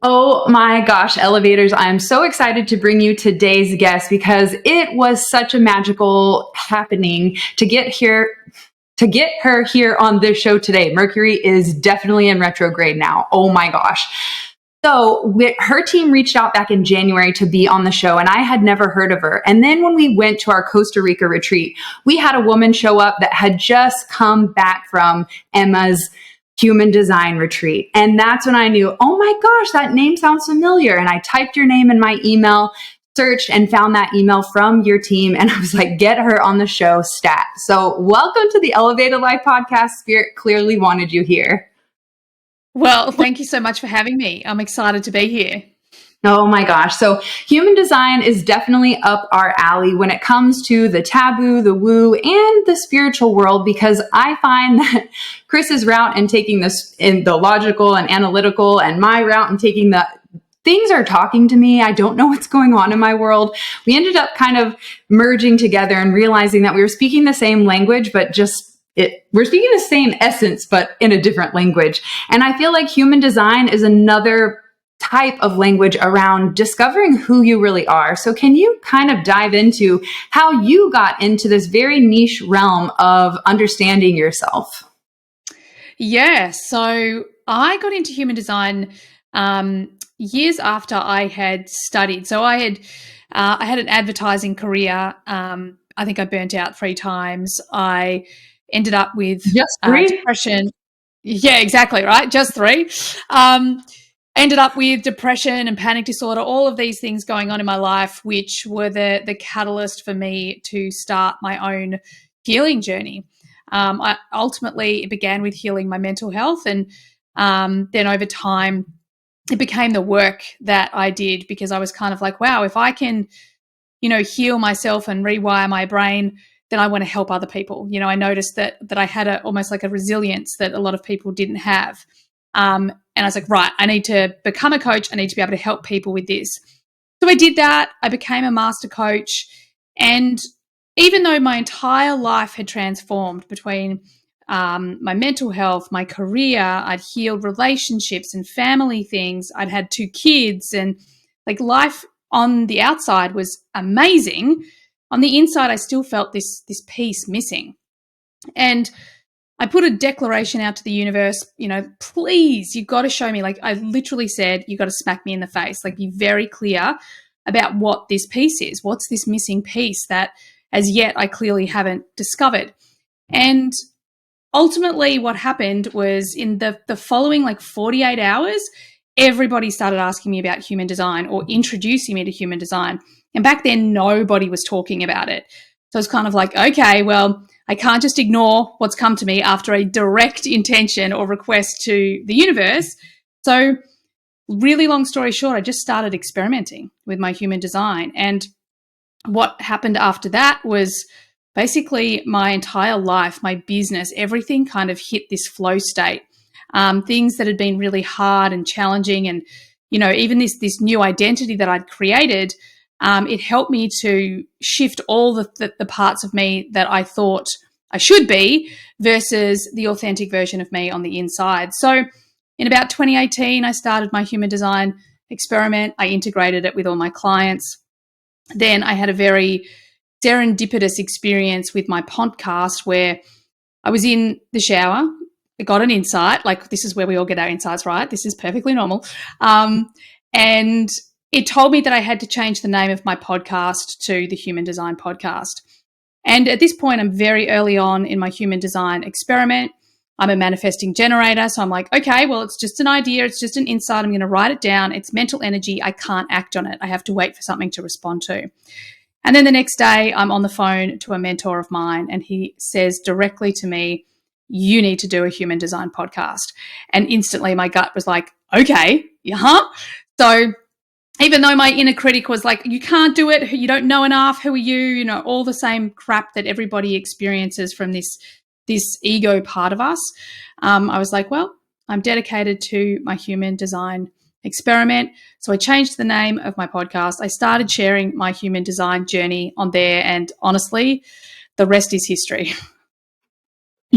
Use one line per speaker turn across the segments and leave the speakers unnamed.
Oh my gosh, elevators. I am so excited to bring you today's guest because it was such a magical happening to get her here on this show today. Mercury is definitely in retrograde now. Oh my gosh. So her team reached out back in January to be on the show, and I had never heard of her. And then when we went to our Costa Rica retreat, we had a woman show up that had just come back from Emma's human design retreat. And that's when I knew, oh my gosh, that name sounds familiar. And I typed your name in my email, searched, and found that email from your team. And I was like, get her on the show stat. So welcome to the Elevated Life Podcast. Spirit clearly wanted you here.
Well, thank you so much for having me. I'm excited to be here.
Oh my gosh. So human design is definitely up our alley when it comes to the taboo, the woo, and the spiritual world, because I find that Chris's route and taking this in the logical and analytical, and my route and taking the things are talking to me. I don't know what's going on in my world. We ended up kind of merging together and realizing that we were speaking the same language, but we're speaking the same essence, but in a different language. And I feel like human design is another type of language around discovering who you really are. So can you kind of dive into how you got into this very niche realm of understanding yourself?
Yeah, so I got into human design years after I had studied. So I had an advertising career. I think I burnt out 3 times. I ended up with
Just 3?
Depression. Yeah, exactly, right? Just 3. Ended up with depression and panic disorder, all of these things going on in my life, which were the catalyst for me to start my own healing journey. It began with healing my mental health, and then over time, it became the work that I did, because I was kind of like, wow, if I can, heal myself and rewire my brain, then I want to help other people. I noticed that I had almost like a resilience that a lot of people didn't have. And I was like, right, I need to become a coach. I need to be able to help people with this. So I did that. I became a master coach. And even though my entire life had transformed between my mental health, my career, I'd healed relationships and family things, I'd had 2 kids, and like life on the outside was amazing. On the inside, I still felt this piece missing. And I put a declaration out to the universe, please, you've got to show me. Like I literally said, you've got to smack me in the face, like be very clear about what this piece is. What's this missing piece that as yet I clearly haven't discovered? And ultimately what happened was in the following like 48 hours, everybody started asking me about human design or introducing me to human design. And back then, nobody was talking about it. So it's kind of like, okay, well, I can't just ignore what's come to me after a direct intention or request to the universe. So really long story short, I just started experimenting with my human design. And what happened after that was basically my entire life, my business, everything kind of hit this flow state. Things that had been really hard and challenging, and, even this new identity that I'd created, it helped me to shift all the parts of me that I thought I should be versus the authentic version of me on the inside. So in about 2018, I started my human design experiment. I integrated it with all my clients. Then I had a very serendipitous experience with my podcast where I was in the shower. I got an insight, like this is where we all get our insights, right? This is perfectly normal. And it told me that I had to change the name of my podcast to the Human Design Podcast. And at this point, I'm very early on in my human design experiment. I'm a manifesting generator. So I'm like, okay, well, it's just an idea. It's just an insight. I'm going to write it down. It's mental energy. I can't act on it. I have to wait for something to respond to. And then the next day, I'm on the phone to a mentor of mine, and he says directly to me, you need to do a human design podcast. And instantly my gut was like, okay, So even though my inner critic was like, you can't do it, you don't know enough, who are you, all the same crap that everybody experiences from this ego part of us, I was like, well, I'm dedicated to my human design experiment. So I changed the name of my podcast. I started sharing my human design journey on there, and honestly, the rest is history.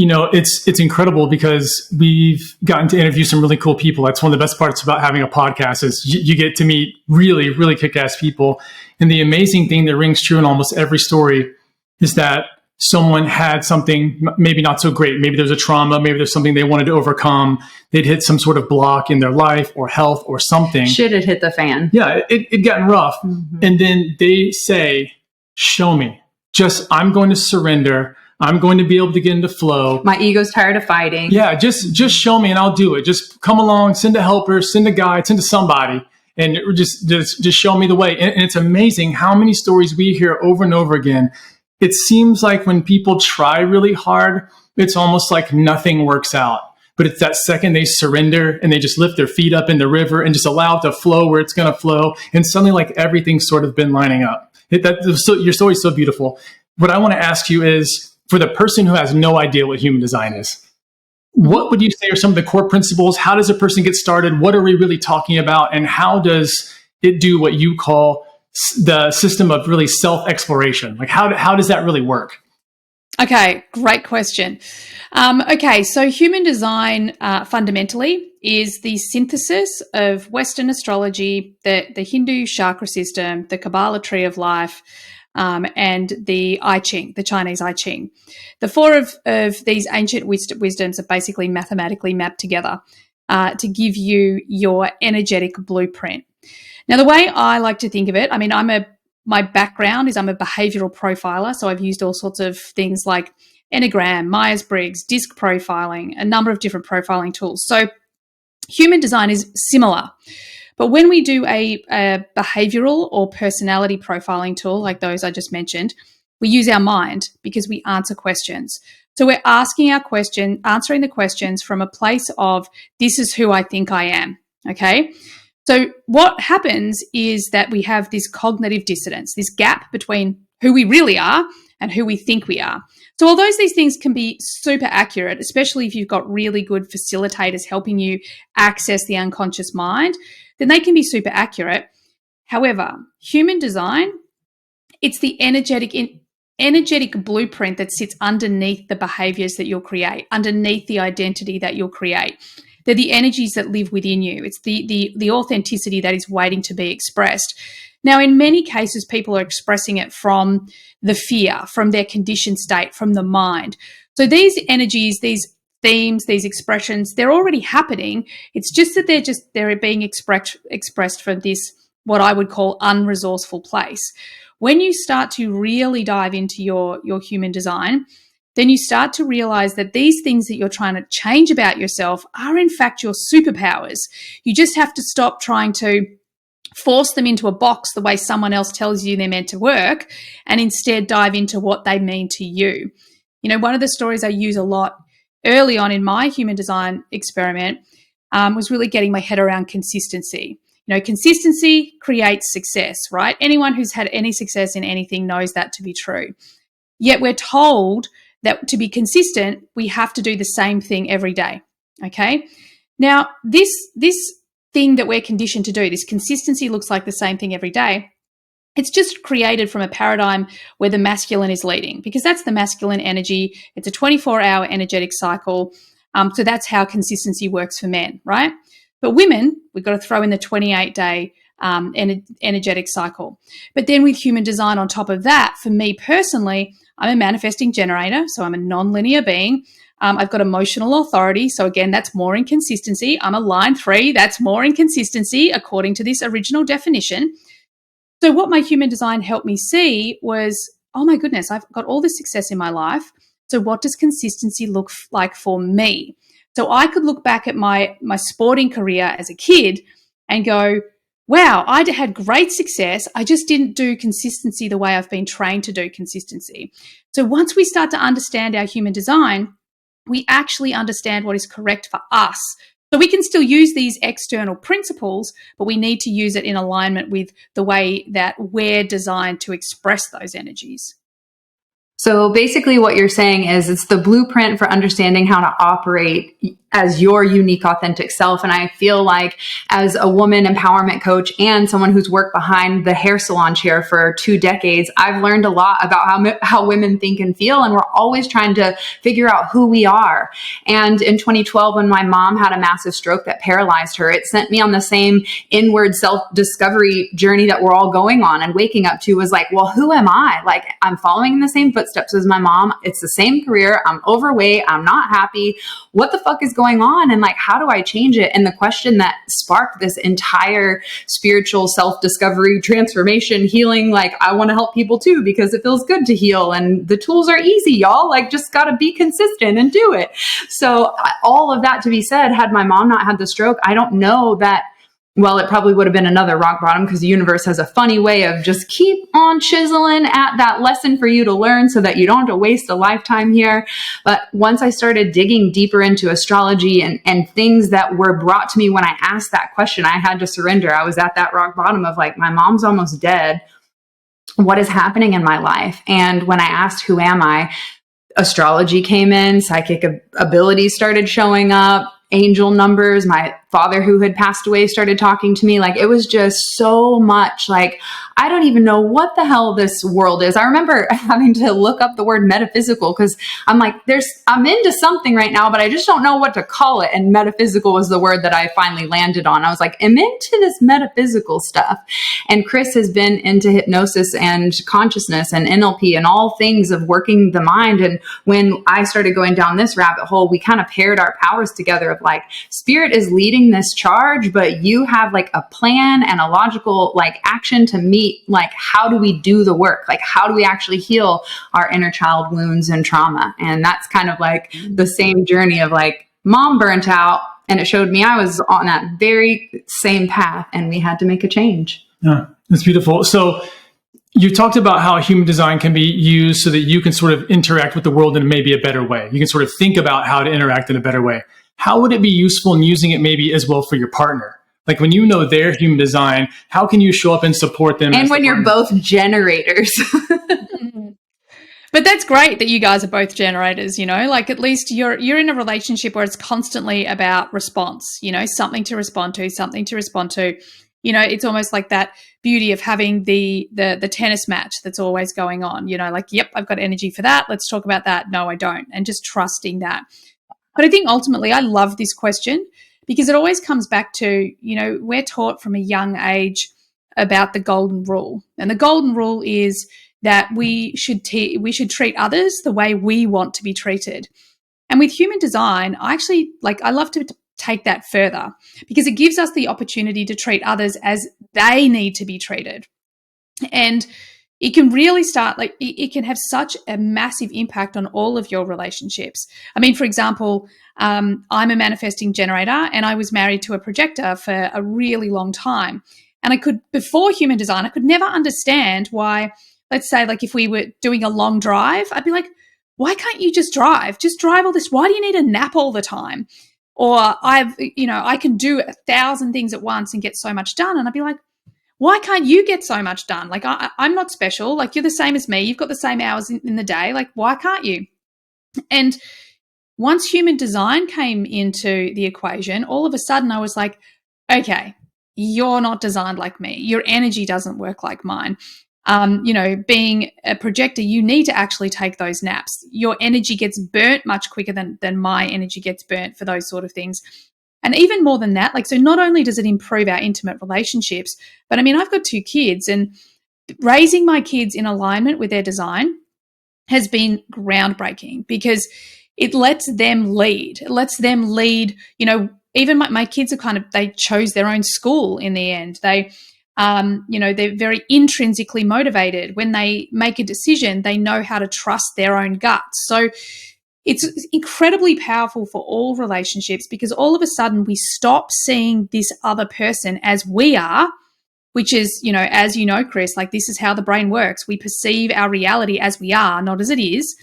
it's incredible because we've gotten to interview some really cool people. That's one of the best parts about having a podcast is you get to meet really, really kick-ass people. And the amazing thing that rings true in almost every story is that someone had something maybe not so great. Maybe there's a trauma. Maybe there's something they wanted to overcome. They'd hit some sort of block in their life or health or something.
Shit had hit the fan.
Yeah, it gotten rough. Mm-hmm. And then they say, show me. I'm going to surrender. I'm going to be able to get into flow.
My ego's tired of fighting.
Yeah, just show me and I'll do it. Just come along, send a helper, send a guide, send to somebody, and just show me the way. And it's amazing how many stories we hear over and over again. It seems like when people try really hard, it's almost like nothing works out. But it's that second they surrender and they just lift their feet up in the river and just allow it to flow where it's going to flow. And suddenly like everything's sort of been lining up. Your story's so beautiful. What I want to ask you is, for the person who has no idea what human design is, what would you say are some of the core principles? How does a person get started? What are we really talking about? And how does it do what you call the system of really self-exploration? Like how does that really work?
Okay, great question. So human design fundamentally is the synthesis of Western astrology, the Hindu chakra system, the Kabbalah tree of life, and the I Ching, the Chinese I Ching. The four of these ancient wisdoms are basically mathematically mapped together to give you your energetic blueprint. Now, the way I like to think of it, my background is I'm a behavioral profiler, so I've used all sorts of things like Enneagram, Myers-Briggs, disc profiling, a number of different profiling tools. So human design is similar. But when we do a behavioral or personality profiling tool like those I just mentioned, we use our mind because we answer questions. So we're answering the questions from a place of, this is who I think I am, okay? So what happens is that we have this cognitive dissonance, this gap between who we really are and who we think we are. So although these things can be super accurate, especially if you've got really good facilitators helping you access the unconscious mind, then they can be super accurate. However, human design, it's the energetic blueprint that sits underneath the behaviors that you'll create, underneath the identity that you'll create. They're the energies that live within you. It's the authenticity that is waiting to be expressed. Now, in many cases, people are expressing it from the fear, from their conditioned state, from the mind. So these energies, these themes, these expressions, they're already happening. It's just that they're being expressed from this, what I would call, unresourceful place. When you start to really dive into your human design, then you start to realize that these things that you're trying to change about yourself are in fact your superpowers. You just have to stop trying to force them into a box the way someone else tells you they're meant to work, and instead dive into what they mean to you. One of the stories I use a lot early on in my human design experiment was really getting my head around consistency. Consistency creates success, right? Anyone who's had any success in anything knows that to be true. Yet we're told that to be consistent, we have to do the same thing every day, okay? Now, this thing that we're conditioned to do, this consistency looks like the same thing every day. It's just created from a paradigm where the masculine is leading, because that's the masculine energy. It's a 24-hour energetic cycle. So that's how consistency works for men, right? But women, we've got to throw in the 28-day energetic cycle. But then with human design on top of that, for me personally, I'm a manifesting generator, so I'm a non-linear being. I've got emotional authority, so again, that's more in consistency. I'm a line 3, that's more in consistency according to this original definition. So what my human design helped me see was, oh my goodness, I've got all this success in my life. So what does consistency look like for me? So I could look back at my sporting career as a kid and go, wow, I had great success. I just didn't do consistency the way I've been trained to do consistency. So once we start to understand our human design, we actually understand what is correct for us. So we can still use these external principles, but we need to use it in alignment with the way that we're designed to express those energies.
So basically what you're saying is it's the blueprint for understanding how to operate as your unique, authentic self. And I feel like as a woman empowerment coach and someone who's worked behind the hair salon chair for 2 decades, I've learned a lot about how women think and feel. And we're always trying to figure out who we are. And in 2012, when my mom had a massive stroke that paralyzed her, it sent me on the same inward self-discovery journey that we're all going on, and waking up to was like, well, who am I? Like, I'm following in the same footsteps as my mom. It's the same career. I'm overweight. I'm not happy. What the fuck is going on? And like, how do I change it? And the question that sparked this entire spiritual self-discovery, transformation, healing, like, I want to help people too, because it feels good to heal and the tools are easy, y'all. Like, just got to be consistent and do it. So all of that to be said, had my mom not had the stroke, I don't know that, well, it probably would have been another rock bottom, because the universe has a funny way of just keep on chiseling at that lesson for you to learn so that you don't have to waste a lifetime here. But once I started digging deeper into astrology and things that were brought to me when I asked that question, I had to surrender. I was at that rock bottom of like, my mom's almost dead. What is happening in my life? And when I asked, who am I? Astrology came in, psychic abilities started showing up, angel numbers. My father, who had passed away, started talking to me. Like, it was just so much like, I don't even know what the hell this world is. I remember having to look up the word metaphysical, because I'm like, I'm into something right now, but I just don't know what to call it. And metaphysical was the word that I finally landed on. I was like, I'm into this metaphysical stuff. And Chris has been into hypnosis and consciousness and NLP and all things of working the mind. And when I started going down this rabbit hole, we kind of paired our powers together of like, spirit is leading this charge, but you have like a plan and a logical like action to meet. Like, how do we do the work? Like, how do we actually heal our inner child wounds and trauma? And that's kind of like the same journey of like, mom burnt out, and it showed me I was on that very same path, and we had to make a change.
Yeah, that's beautiful. So you talked about how human design can be used so that you can sort of interact with the world in maybe a better way. You can sort of think about how to interact in a better way. How would it be useful in using it maybe as well for your partner? Like, when you know their human design, how can you show up and support them?
And when you're both generators.
But that's great that you guys are both generators, you know, like at least you're in a relationship where it's constantly about response, you know, something to respond to, something to respond to. You know, it's almost like that beauty of having the tennis match that's always going on, you know, like, yep, I've got energy for that. Let's talk about that. No, I don't. And just trusting that. But I think ultimately I love this question, because it always comes back to, you know, we're taught from a young age about the golden rule. And the golden rule is that we should treat others the way we want to be treated. And with human design, I love to take that further, because it gives us the opportunity to treat others as they need to be treated. And it can really start, like, it can have such a massive impact on all of your relationships. I mean, for example, I'm a manifesting generator, and I was married to a projector for a really long time. And before human design, I could never understand why, let's say, like, if we were doing a long drive, I'd be like, why can't you just drive? Just drive all this. Why do you need a nap all the time? Or I can do 1,000 things at once and get so much done. And I'd be like, why can't you get so much done? Like, I'm not special. Like, you're the same as me. You've got the same hours in the day. Like, why can't you? And once human design came into the equation, all of a sudden I was like, okay, you're not designed like me. Your energy doesn't work like mine. Being a projector, you need to actually take those naps. Your energy gets burnt much quicker than my energy gets burnt for those sort of things. And even more than that, like, so not only does it improve our intimate relationships, but I mean, I've got 2 kids, and raising my kids in alignment with their design has been groundbreaking, because it lets them lead. It lets them lead, you know, even my kids are they chose their own school in the end. They're very intrinsically motivated. When they make a decision, they know how to trust their own guts. So it's incredibly powerful for all relationships, because all of a sudden we stop seeing this other person as we are, which is, you know, as you know, Chris, like, this is how the brain works. We perceive our reality as we are, not as it is.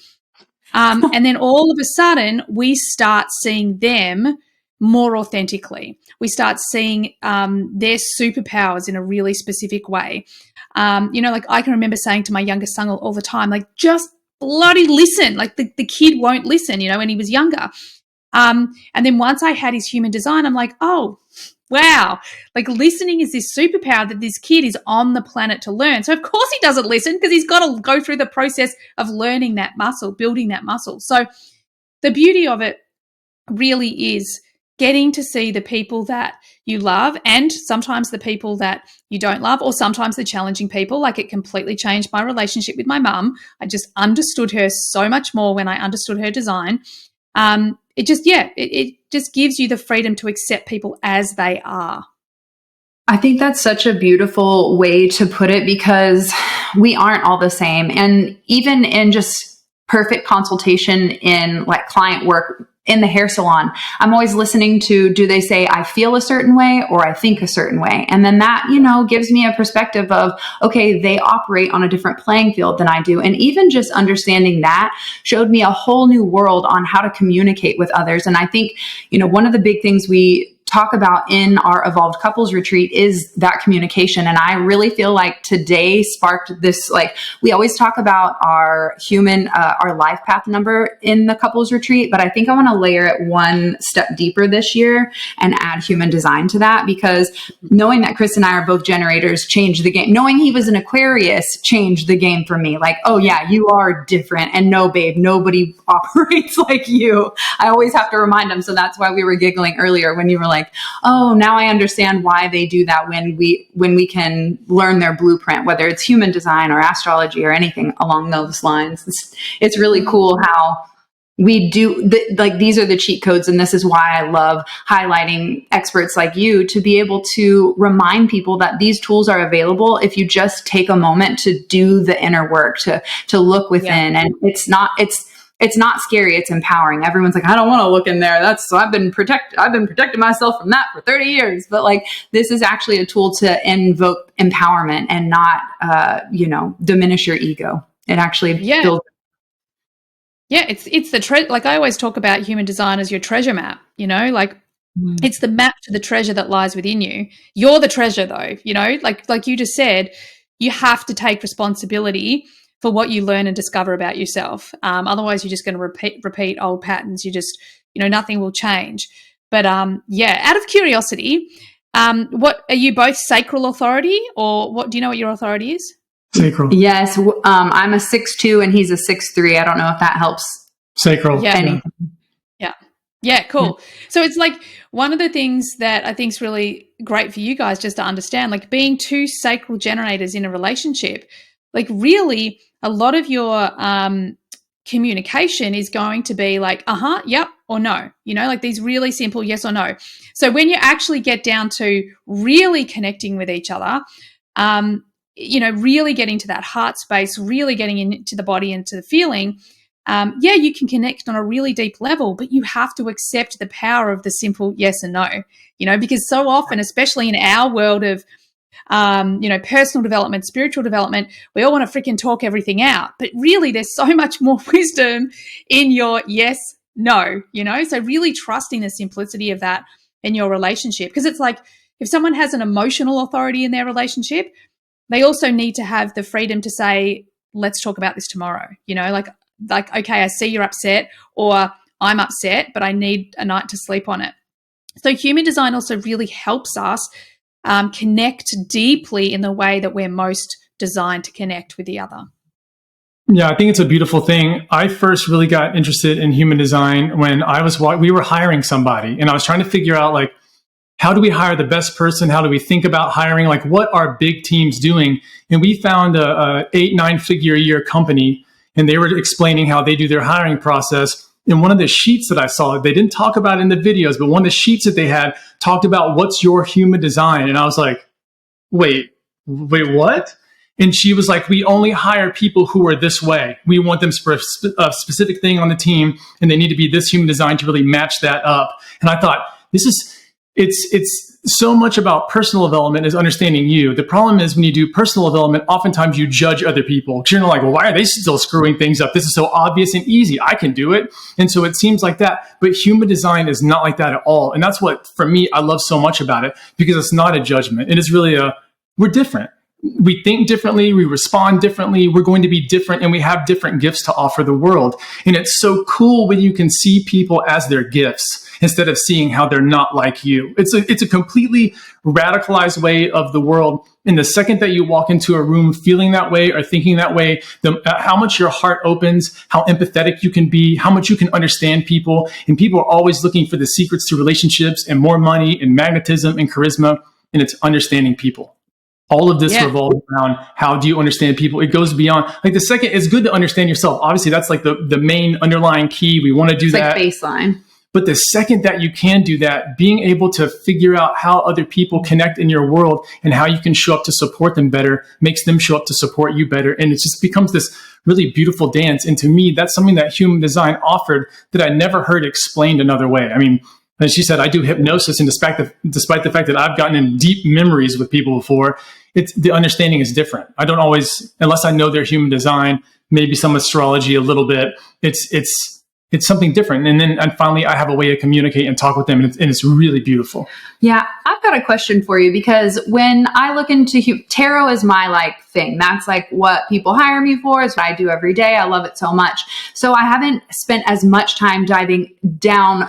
And then all of a sudden we start seeing them more authentically. We start seeing their superpowers in a really specific way. Like, I can remember saying to my youngest son all the time, like, just bloody listen. Like, the kid won't listen, you know, when he was younger. And then once I had his human design, I'm like, oh, wow, like listening is this superpower that this kid is on the planet to learn. So of course he doesn't listen, because he's got to go through the process of learning that muscle, building that muscle. So the beauty of it really is getting to see the people that you love, and sometimes the people that you don't love, or sometimes the challenging people. Like, it completely changed my relationship with my mum. I just understood her so much more when I understood her design. It just gives you the freedom to accept people as they are.
I think that's such a beautiful way to put it, because we aren't all the same. And even in just perfect consultation in like client work in the hair salon, I'm always listening to, do they say I feel a certain way or I think a certain way? And then that, gives me a perspective of, okay, they operate on a different playing field than I do. And even just understanding that showed me a whole new world on how to communicate with others. And I think, one of the big things we talk about in our Evolved Couples Retreat is that communication. And I really feel like today sparked this, like, we always talk about our our life path number in the Couples Retreat, but I think I want to layer it one step deeper this year and add human design to that, because knowing that Chris and I are both generators changed the game. Knowing he was an Aquarius changed the game for me. Like, oh yeah, you are different. And no, babe, nobody operates like you. I always have to remind him. So that's why we were giggling earlier when you were like, oh, now I understand why they do that, when we can learn their blueprint, whether it's human design or astrology or anything along those lines. It's really cool how we do, these are the cheat codes. And this is why I love highlighting experts like you to be able to remind people that these tools are available if you just take a moment to do the inner work, to look within. Yeah. And it's not scary. It's empowering. Everyone's like, I don't want to look in there. I've been protecting myself from that for 30 years. But like, this is actually a tool to invoke empowerment and not, diminish your ego. It actually builds.
Yeah. It's the like, I always talk about human design as your treasure map, it's the map to the treasure that lies within you. You're the treasure though, like you just said, you have to take responsibility for what you learn and discover about yourself. Otherwise, you're just going to repeat old patterns. You just, nothing will change. But out of curiosity, what are you both sacral authority, or what? Do you know what your authority is?
Sacral.
Yes, I'm a 6'2" and he's a 6'3". I don't know if that helps.
Sacral.
Yeah, cool. Yeah. So it's like one of the things that I think is really great for you guys just to understand, like being two sacral generators in a relationship. Like really, a lot of your communication is going to be like, yep, or no, like these really simple yes or no. So when you actually get down to really connecting with each other, really getting to that heart space, really getting into the body, into the feeling, you can connect on a really deep level, but you have to accept the power of the simple yes and no, because so often, especially in our world of personal development, spiritual development, we all want to freaking talk everything out. But really, there's so much more wisdom in your yes, no, so really trusting the simplicity of that in your relationship. Because it's like, if someone has an emotional authority in their relationship, they also need to have the freedom to say, let's talk about this tomorrow, like, okay, I see you're upset, or I'm upset, but I need a night to sleep on it. So human design also really helps us connect deeply in the way that we're most designed to connect with the other.
Yeah, I think it's a beautiful thing. I first really got interested in human design when we were hiring somebody, and I was trying to figure out, like, how do we hire the best person? How do we think about hiring? Like, what are big teams doing? And we found a 8-9 figure a year company, and they were explaining how they do their hiring process. And one of the sheets that I saw, they didn't talk about it in the videos, but one of the sheets that they had talked about what's your human design. And I was like, wait, what? And she was like, we only hire people who are this way. We want them for a specific thing on the team, and they need to be this human design to really match that up. And I thought, it's so much about personal development is understanding you. The problem is when you do personal development, oftentimes you judge other people. You're like, well, why are they still screwing things up? This is so obvious and easy. I can do it. And so it seems like that. But human design is not like that at all. And that's what, for me, I love so much about it, because it's not a judgment. It is really we're different. we think differently, we respond differently, we're going to be different, and we have different gifts to offer the world. And it's so cool when you can see people as their gifts instead of seeing how they're not like you. It's a completely radicalized way of the world. And the second that you walk into a room feeling that way or thinking that way, how much your heart opens, how empathetic you can be, how much you can understand people. And people are always looking for the secrets to relationships and more money and magnetism and charisma. And it's understanding people. All of this revolves around how do you understand people? It goes beyond, like the second, it's good to understand yourself. Obviously, that's like the main underlying key. We want to do that.
It's like baseline.
But the second that you can do that, being able to figure out how other people connect in your world and how you can show up to support them better makes them show up to support you better. And it just becomes this really beautiful dance. And to me, that's something that human design offered that I never heard explained another way. I mean, as she said, I do hypnosis, and despite the fact that I've gotten in deep memories with people before, the understanding is different. I don't always, unless I know their human design, maybe some astrology a little bit, it's something different. And finally, I have a way to communicate and talk with them, and it's really beautiful.
Yeah, I've got a question for you, because when I look into tarot is my like thing. That's like what people hire me for. It's what I do every day. I love it so much. So I haven't spent as much time diving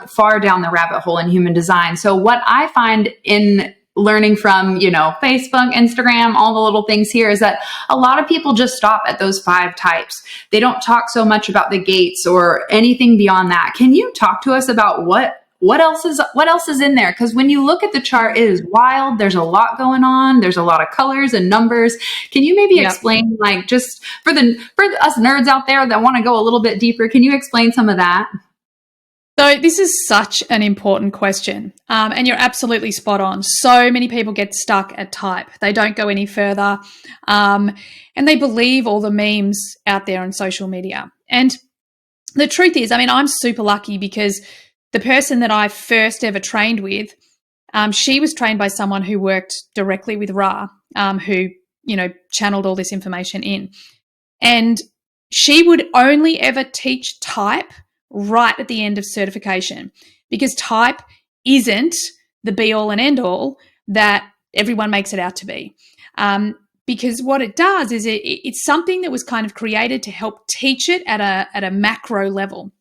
far down the rabbit hole in human design. So what I find in learning from, Facebook, Instagram, all the little things here is that a lot of people just stop at those 5 types. They don't talk so much about the gates or anything beyond that. Can you talk to us about what else is in there? Because when you look at the chart, it is wild. There's a lot going on. There's a lot of colors and numbers. Can you maybe explain, like, just for us nerds out there that want to go a little bit deeper, can you explain some of that?
So this is such an important question, and you're absolutely spot on. So many people get stuck at type. They don't go any further, and they believe all the memes out there on social media. And the truth is, I mean, I'm super lucky because the person that I first ever trained with, she was trained by someone who worked directly with Ra, who, channeled all this information in. And she would only ever teach type right at the end of certification, because type isn't the be all and end all that everyone makes it out to be. Because what it does is it's something that was kind of created to help teach it at a macro level.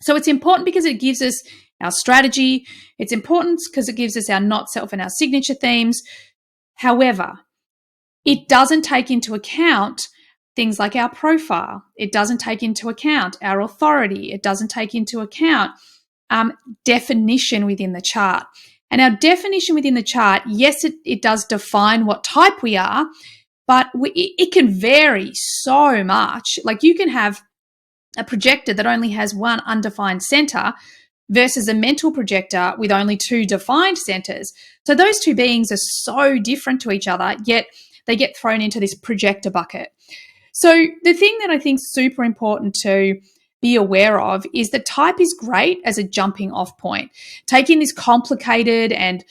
So it's important because it gives us our strategy. It's important because it gives us our not self and our signature themes. However, it doesn't take into account things like our profile. It doesn't take into account our authority. It doesn't take into account definition within the chart. And our definition within the chart, yes, it does define what type we are, but it can vary so much. Like, you can have a projector that only has one undefined center versus a mental projector with only 2 defined centers. So those 2 beings are so different to each other, yet they get thrown into this projector bucket. So the thing that I think is super important to be aware of is that type is great as a jumping off point, taking this complicated and,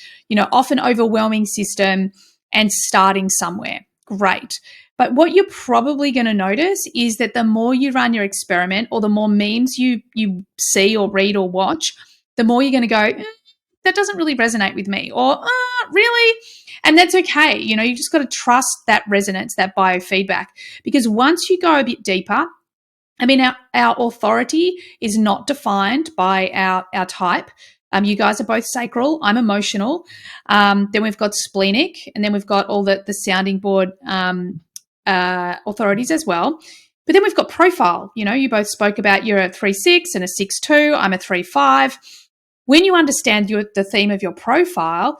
often overwhelming system and starting somewhere. Great. But what you're probably going to notice is that the more you run your experiment, or the more memes you see or read or watch, the more you're going to go, that doesn't really resonate with me, or really? And that's okay. You just got to trust that resonance, that biofeedback, because once you go a bit deeper, I mean, our authority is not defined by our type. You guys are both sacral. I'm emotional. Then we've got splenic, and then we've got all the sounding board authorities as well. But then we've got profile. You both spoke about you're a 3-6 and a 6-2. I'm a 3-5. When you understand the theme of your profile,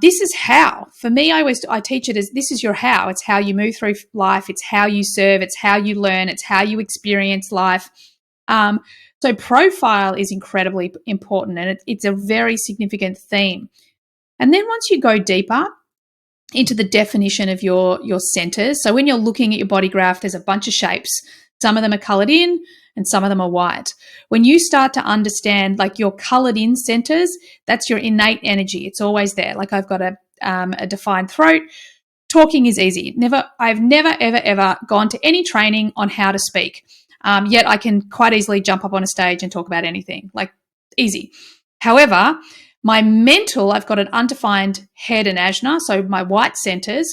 this is how. For me, I teach it as this is your how. It's how you move through life. It's how you serve. It's how you learn. It's how you experience life. So profile is incredibly important, and it's a very significant theme. And then once you go deeper into the definition of your centers, so when you're looking at your body graph, there's a bunch of shapes. Some of them are colored in and some of them are white. When you start to understand like your colored in centers, that's your innate energy. It's always there. Like, I've got a defined throat. Talking is easy. I've never, ever gone to any training on how to speak. Yet I can quite easily jump up on a stage and talk about anything, like easy. However, my mental, I've got an undefined head and ajna, so my white centers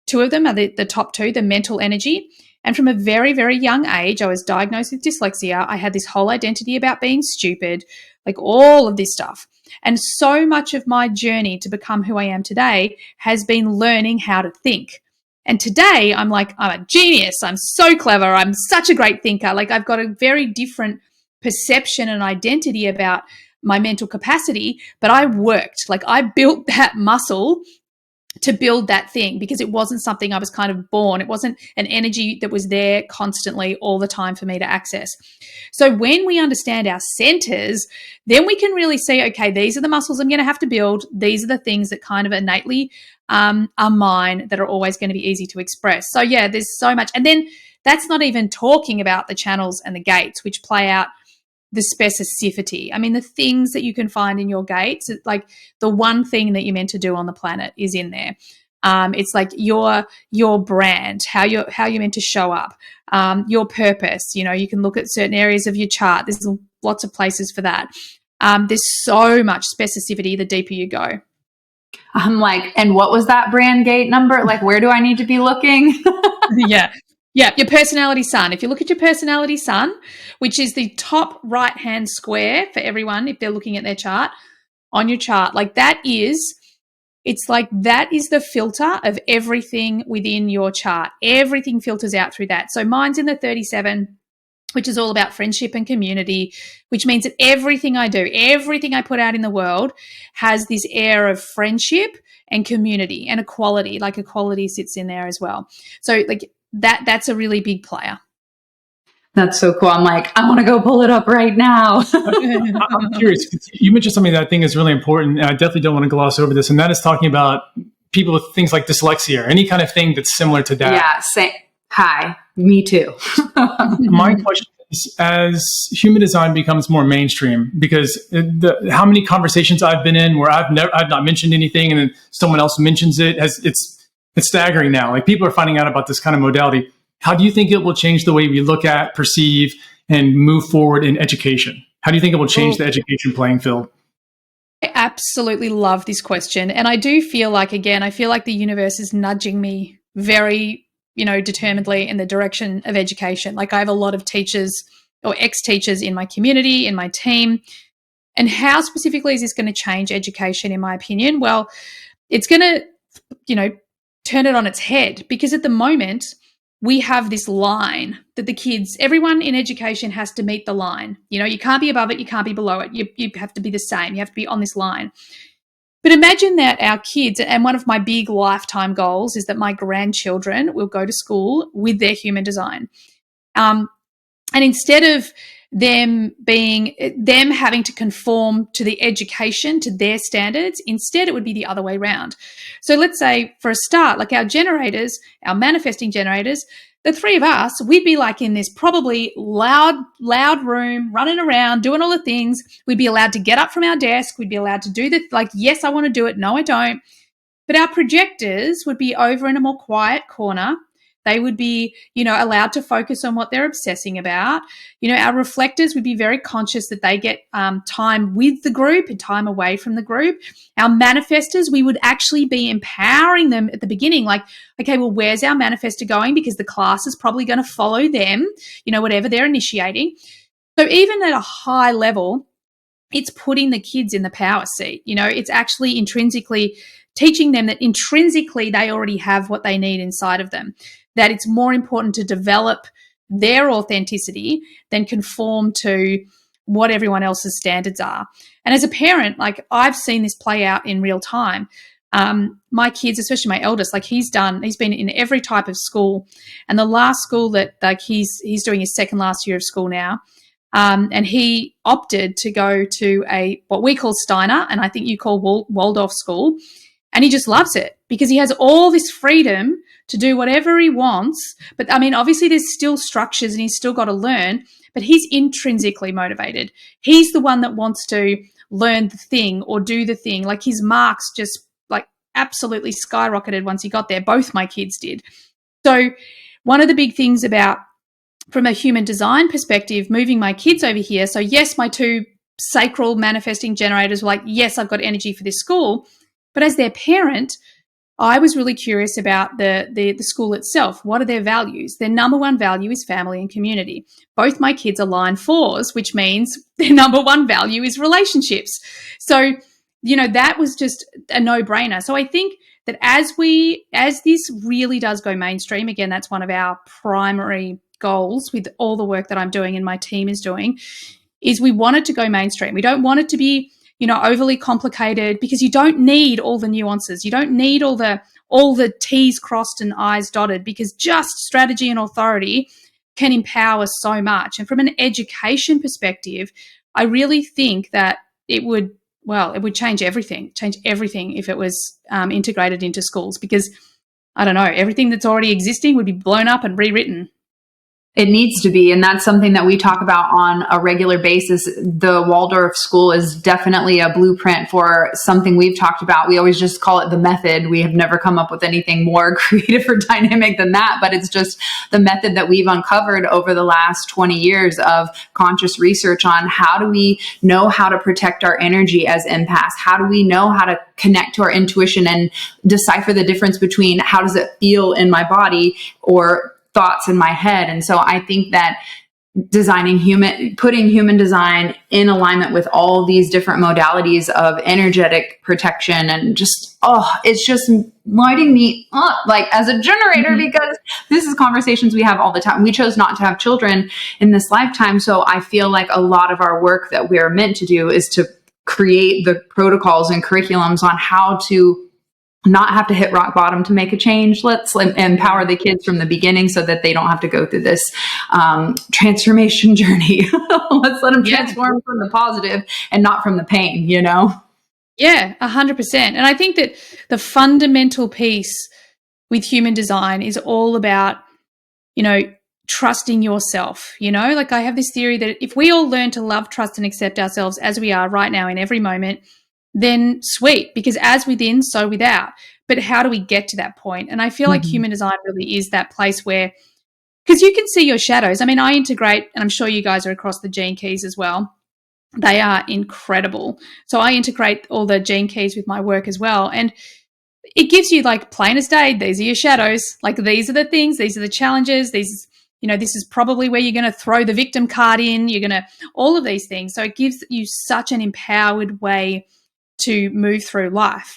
Two of them are the top two, the mental energy. And from a very, very young age, I was diagnosed with dyslexia. I had this whole identity about being stupid, like all of this stuff. And so much of my journey to become who I am today has been learning how to think. And today I'm like, I'm a genius. I'm so clever. I'm such a great thinker. Like I've got a very different perception and identity about my mental capacity, but I worked. Like I built that muscle to build that thing because it wasn't something I was kind of born. It wasn't an energy that was there constantly all the time for me to access. So when we understand our centers, then we can really see, okay, these are the muscles I'm going to have to build. These are the things that kind of innately are mine that are always going to be easy to express. So yeah, there's so much. And then that's not even talking about the channels and the gates, which play out the specificity. I mean, the things that you can find in your gates, like the one thing that you're meant to do on the planet is in there. It's like your brand, how you're meant to show up, your purpose. You know, you can look at certain areas of your chart. There's lots of places for that. There's so much specificity the deeper you go.
I'm like, and what was that brand gate number? Like, where do I need to be looking?
Yeah, your personality sun. If you look at your personality sun, which is the top right-hand square for everyone, if they're looking at their chart, on your chart, like that is the filter of everything within your chart. Everything filters out through that. So mine's in the 37, which is all about friendship and community, which means that everything I do, everything I put out in the world has this air of friendship and community and equality. Like equality sits in there as well. So like that's a really big player.
That's so cool. I'm like, I want to go pull it up right now.
I'm curious. You mentioned something that I think is really important, and I definitely don't want to gloss over this, and that is talking about people with things like dyslexia or any kind of thing that's similar to that.
Yeah, same. Hi, me too.
My question is, as human design becomes more mainstream, because how many conversations I've been in where I've not mentioned anything, and then someone else mentions it, it's staggering now. Like people are finding out about this kind of modality. How do you think it will change the way we look at, perceive, and move forward in education? How do you think it will change the education playing field?
I absolutely love this question. And I do feel like, again, the universe is nudging me very, determinedly in the direction of education. Like I have a lot of teachers or ex-teachers in my community, in my team. And how specifically is this going to change education, in my opinion? Well, it's going to, turn it on its head, because at the moment we have this line that everyone in education has to meet the line. You can't be above it, you can't be below it. You have to be the same. You have to be on this line. But imagine that our kids, and one of my big lifetime goals is that my grandchildren will go to school with their human design. And instead of them having to conform to the education, to their standards, instead it would be the other way around. So let's say for a start, like our generators, our manifesting generators, the three of us, we'd be like in this probably loud room, running around, doing all the things. We'd be allowed to get up from our desk. We'd be allowed to do yes, I want to do it. No, I don't. But our projectors would be over in a more quiet corner. They would be, allowed to focus on what they're obsessing about. Our reflectors would be very conscious that they get time with the group and time away from the group. Our manifestors, we would actually be empowering them at the beginning. Like, okay, well, where's our manifestor going? Because the class is probably going to follow them, whatever they're initiating. So even at a high level, it's putting the kids in the power seat. It's actually intrinsically teaching them that intrinsically they already have what they need inside of them, that it's more important to develop their authenticity than conform to what everyone else's standards are. And as a parent, like I've seen this play out in real time. My kids, especially my eldest, like he's been in every type of school. And the last school that like he's doing his second last year of school now. And he opted to go to what we call Steiner, and I think you call Waldorf school. And he just loves it because he has all this freedom to do whatever he wants. But I mean, obviously there's still structures and he's still got to learn, but he's intrinsically motivated. He's the one that wants to learn the thing or do the thing. Like his marks just like absolutely skyrocketed once he got there. Both my kids did. So one of the big things about, from a human design perspective, moving my kids over here. So yes, my two sacral manifesting generators were like, yes, I've got energy for this school. But as their parent, I was really curious about the school itself. What are their values? Their number one value is family and community. Both my kids are line 4s, which means their number one value is relationships. So, that was just a no-brainer. So I think that as this really does go mainstream, again, that's one of our primary goals with all the work that I'm doing and my team is doing, is we want it to go mainstream. We don't want it to be overly complicated, because you don't need all the nuances. You don't need all the T's crossed and I's dotted, because just strategy and authority can empower so much. And from an education perspective, I really think that it would change everything if it was integrated into schools, because I don't know, everything that's already existing would be blown up and rewritten.
It needs to be. And that's something that we talk about on a regular basis. The Waldorf school is definitely a blueprint for something we've talked about. We always just call it the method. We have never come up with anything more creative or dynamic than that, but it's just the method that we've uncovered over the last 20 years of conscious research on how do we know how to protect our energy as empaths? How do we know how to connect to our intuition and decipher the difference between how does it feel in my body or thoughts in my head? And so I think that putting human design in alignment with all these different modalities of energetic protection and it's just lighting me up like as a generator, because this is conversations we have all the time. We chose not to have children in this lifetime. So I feel like a lot of our work that we're meant to do is to create the protocols and curriculums on how to not have to hit rock bottom to make a change. Let's empower the kids from the beginning so that they don't have to go through this transformation journey. Let's let them transform from the positive and not from the pain,
Yeah, 100%. And I think that the fundamental piece with human design is all about, trusting yourself, like I have this theory that if we all learn to love, trust, and accept ourselves as we are right now in every moment, then sweet, because as within, so without. But how do we get to that point? And I feel like human design really is that place where, because you can see your shadows. I mean, I integrate, and I'm sure you guys are across the gene keys as well. They are incredible. So I integrate all the gene keys with my work as well. And it gives you like plain as day, these are your shadows. Like these are the things, these are the challenges, this is probably where you're going to throw the victim card in. You're going to, all of these things. So it gives you such an empowered way to move through life,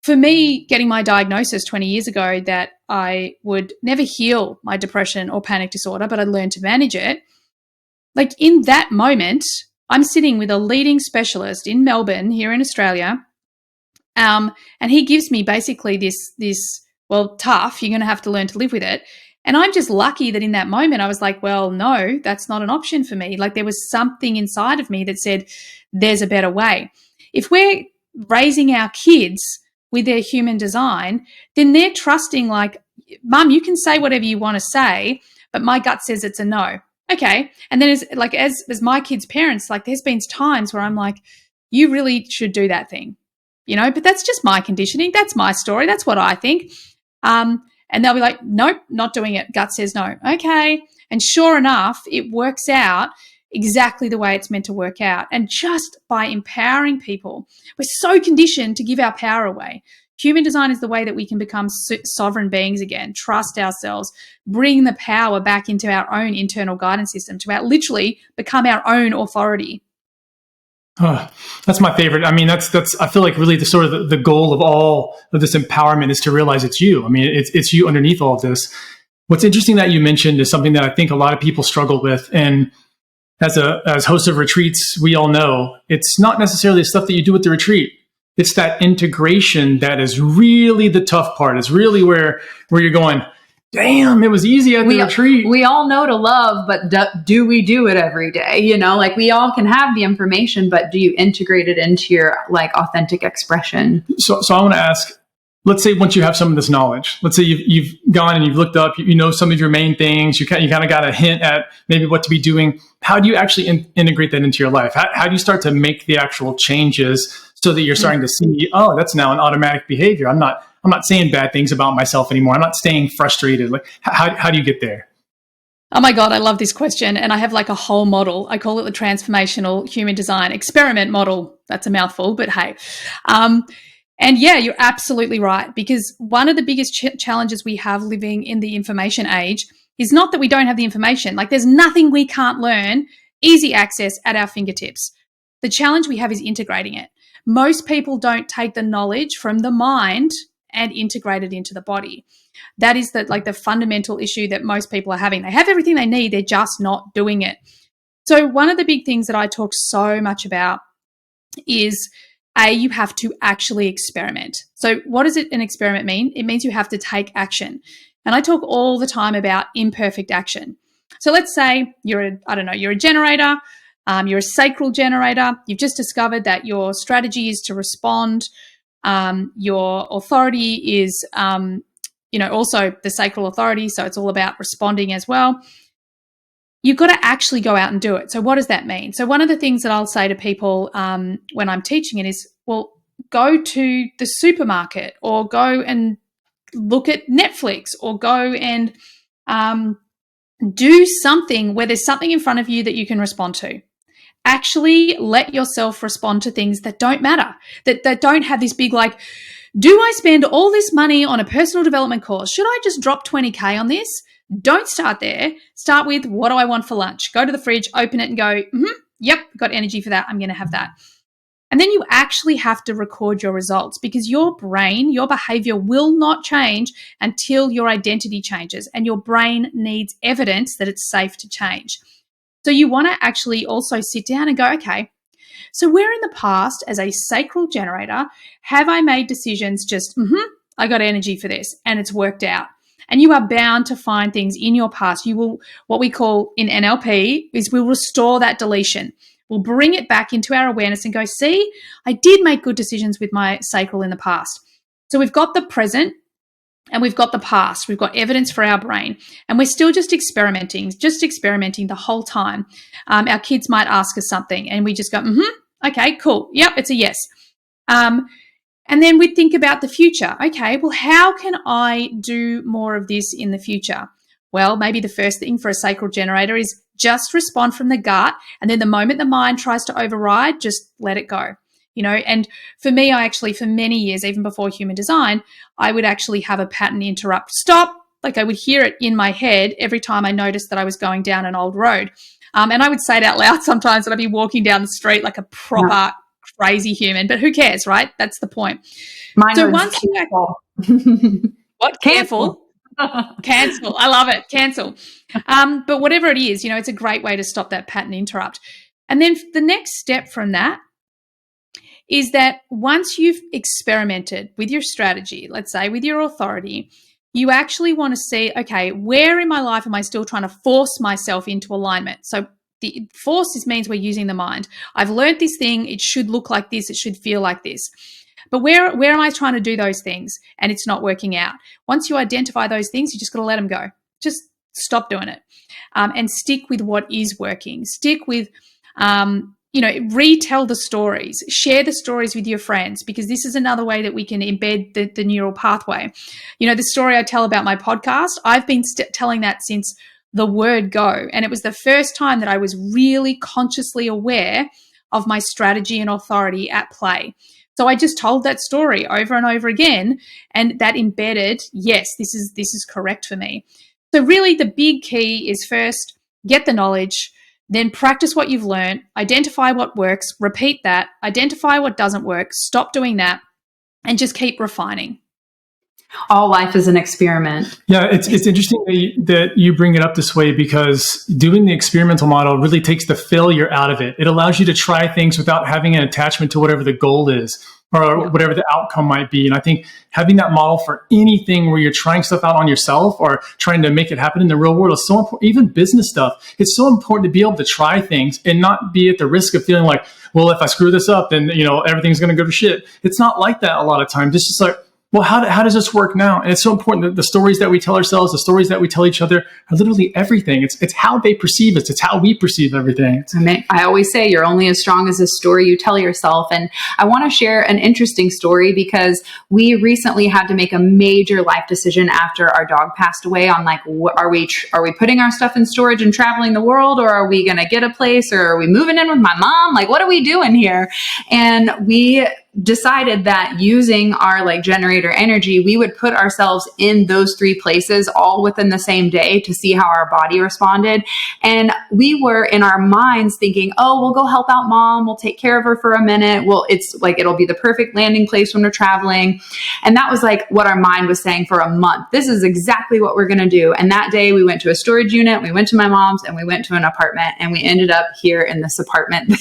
For me, getting my diagnosis 20 years ago that I would never heal my depression or panic disorder, but I'd learned to manage it. Like in that moment, I'm sitting with a leading specialist in Melbourne here in Australia. And he gives me basically this, tough, you're going to have to learn to live with it. And I'm just lucky that in that moment, I was like, well, no, that's not an option for me. Like there was something inside of me that said, there's a better way. If we're raising our kids with their human design, then they're trusting like, Mum, you can say whatever you want to say, but my gut says it's a no. Okay. And then as my kids' parents, like there's been times where I'm like, you really should do that thing, but that's just my conditioning. That's my story. That's what I think. And they'll be like, nope, not doing it. Gut says no. Okay. And sure enough, it works out exactly the way it's meant to work out. And just by empowering people, we're so conditioned to give our power away. Human design is the way that we can become sovereign beings again, trust ourselves, bring the power back into our own internal guidance system to literally become our own authority.
That's my favorite. I mean, that's, I feel like really the sort of the goal of all of this empowerment is to realize it's you. I mean, it's you underneath all of this. What's interesting that you mentioned is something that I think a lot of people struggle with. And as hosts of retreats, we all know it's not necessarily the stuff that you do at the retreat. It's that integration that is really the tough part. It's really where you're going, damn, it was easy at the retreat.
We all know to love, but do we do it every day? Like we all can have the information, but do you integrate it into your like authentic expression?
So I want to ask, let's say once you have some of this knowledge, let's say you've gone and you've looked up, you know some of your main things, you kind of got a hint at maybe what to be doing. How do you actually integrate that into your life? How do you start to make the actual changes so that you're starting to see, oh, that's now an automatic behavior. I'm not saying bad things about myself anymore. I'm not staying frustrated. Like, how do you get there?
Oh my God, I love this question. And I have like a whole model. I call it the transformational human design experiment model. That's a mouthful, but hey. And yeah, you're absolutely right, because one of the biggest challenges we have living in the information age is not that we don't have the information. Like, there's nothing we can't learn, easy access at our fingertips. The challenge we have is integrating it. Most people don't take the knowledge from the mind and integrate it into the body. That is the fundamental issue that most people are having. They have everything they need, they're just not doing it. So one of the big things that I talk so much about is, you have to actually experiment. So what does an experiment mean? It means you have to take action. And I talk all the time about imperfect action. So let's say you're a generator, you're a sacral generator. You've just discovered that your strategy is to respond. Your authority is, also the sacral authority. So it's all about responding as well. You've got to actually go out and do it. So what does that mean? So one of the things that I'll say to people when I'm teaching it is, well, go to the supermarket, or go and look at Netflix, or go and do something where there's something in front of you that you can respond to. Actually let yourself respond to things that don't matter, that don't have this big, like, do I spend all this money on a personal development course? Should I just drop 20K on this? Don't start there. Start with, what do I want for lunch? Go to the fridge, open it and go, yep, got energy for that. I'm going to have that. And then you actually have to record your results, because your brain, your behavior will not change until your identity changes, and your brain needs evidence that it's safe to change. So you want to actually also sit down and go, okay, so where in the past as a sacral generator have I made decisions just, I got energy for this and it's worked out? And you are bound to find things in your past. You will, what we call in NLP is, we'll restore that deletion. We'll bring it back into our awareness and go, see, I did make good decisions with my sacral in the past. So we've got the present and we've got the past. We've got evidence for our brain, and we're still just experimenting the whole time. Our kids might ask us something and we just go, okay, cool. Yep, it's a yes. And then we think about the future. Okay, well, how can I do more of this in the future? Well, maybe the first thing for a sacral generator is just respond from the gut. And then the moment the mind tries to override, just let it go. And for me, for many years, even before human design, I would actually have a pattern interrupt, stop. Like, I would hear it in my head every time I noticed that I was going down an old road. And I would say it out loud sometimes, and I'd be walking down the street like a proper crazy human, but who cares, right? That's the point.
Mine
so
was
once
you
what? Careful. Cancel. I love it. Cancel. But whatever it is, it's a great way to stop that pattern interrupt. And then the next step from that is that once you've experimented with your strategy, let's say with your authority, you actually want to see, okay, where in my life am I still trying to force myself into alignment? So the force means we're using the mind. I've learned this thing. It should look like this. It should feel like this. But where am I trying to do those things and it's not working out? Once you identify those things, you just got to let them go. Just stop doing it, and stick with what is working. Stick with, retell the stories. Share the stories with your friends, because this is another way that we can embed the neural pathway. The story I tell about my podcast, I've been telling that since the word go. And it was the first time that I was really consciously aware of my strategy and authority at play. So I just told that story over and over again, and that embedded, yes, this is correct for me. So really the big key is, first, get the knowledge, then practice what you've learned, identify what works, repeat that, identify what doesn't work, stop doing that, and just keep refining.
All life is an experiment.
Yeah, it's interesting that you bring it up this way, because doing the experimental model really takes the failure out of it. It allows you to try things without having an attachment to whatever the goal is or whatever the outcome might be. And I think having that model for anything where you're trying stuff out on yourself or trying to make it happen in the real world is so important. Even business stuff, it's so important to be able to try things and not be at the risk of feeling like, well, if I screw this up, then everything's going to go to shit. It's not like that a lot of times. It's just like, well, how does this work now? And it's so important that the stories that we tell ourselves, the stories that we tell each other are literally everything. It's how they perceive us. It's how we perceive everything.
I always say you're only as strong as the story you tell yourself. And I want to share an interesting story, because we recently had to make a major life decision after our dog passed away on, like, are we putting our stuff in storage and traveling the world, or are we going to get a place, or are we moving in with my mom? Like, what are we doing here? And we decided that using our like generator energy, we would put ourselves in those 3 places all within the same day to see how our body responded. And we were in our minds thinking, oh, we'll go help out mom. We'll take care of her for a minute. Well, it's like, it'll be the perfect landing place when we're traveling. And that was like what our mind was saying for a month. This is exactly what we're going to do. And that day we went to a storage unit, we went to my mom's, and we went to an apartment, and we ended up here in this apartment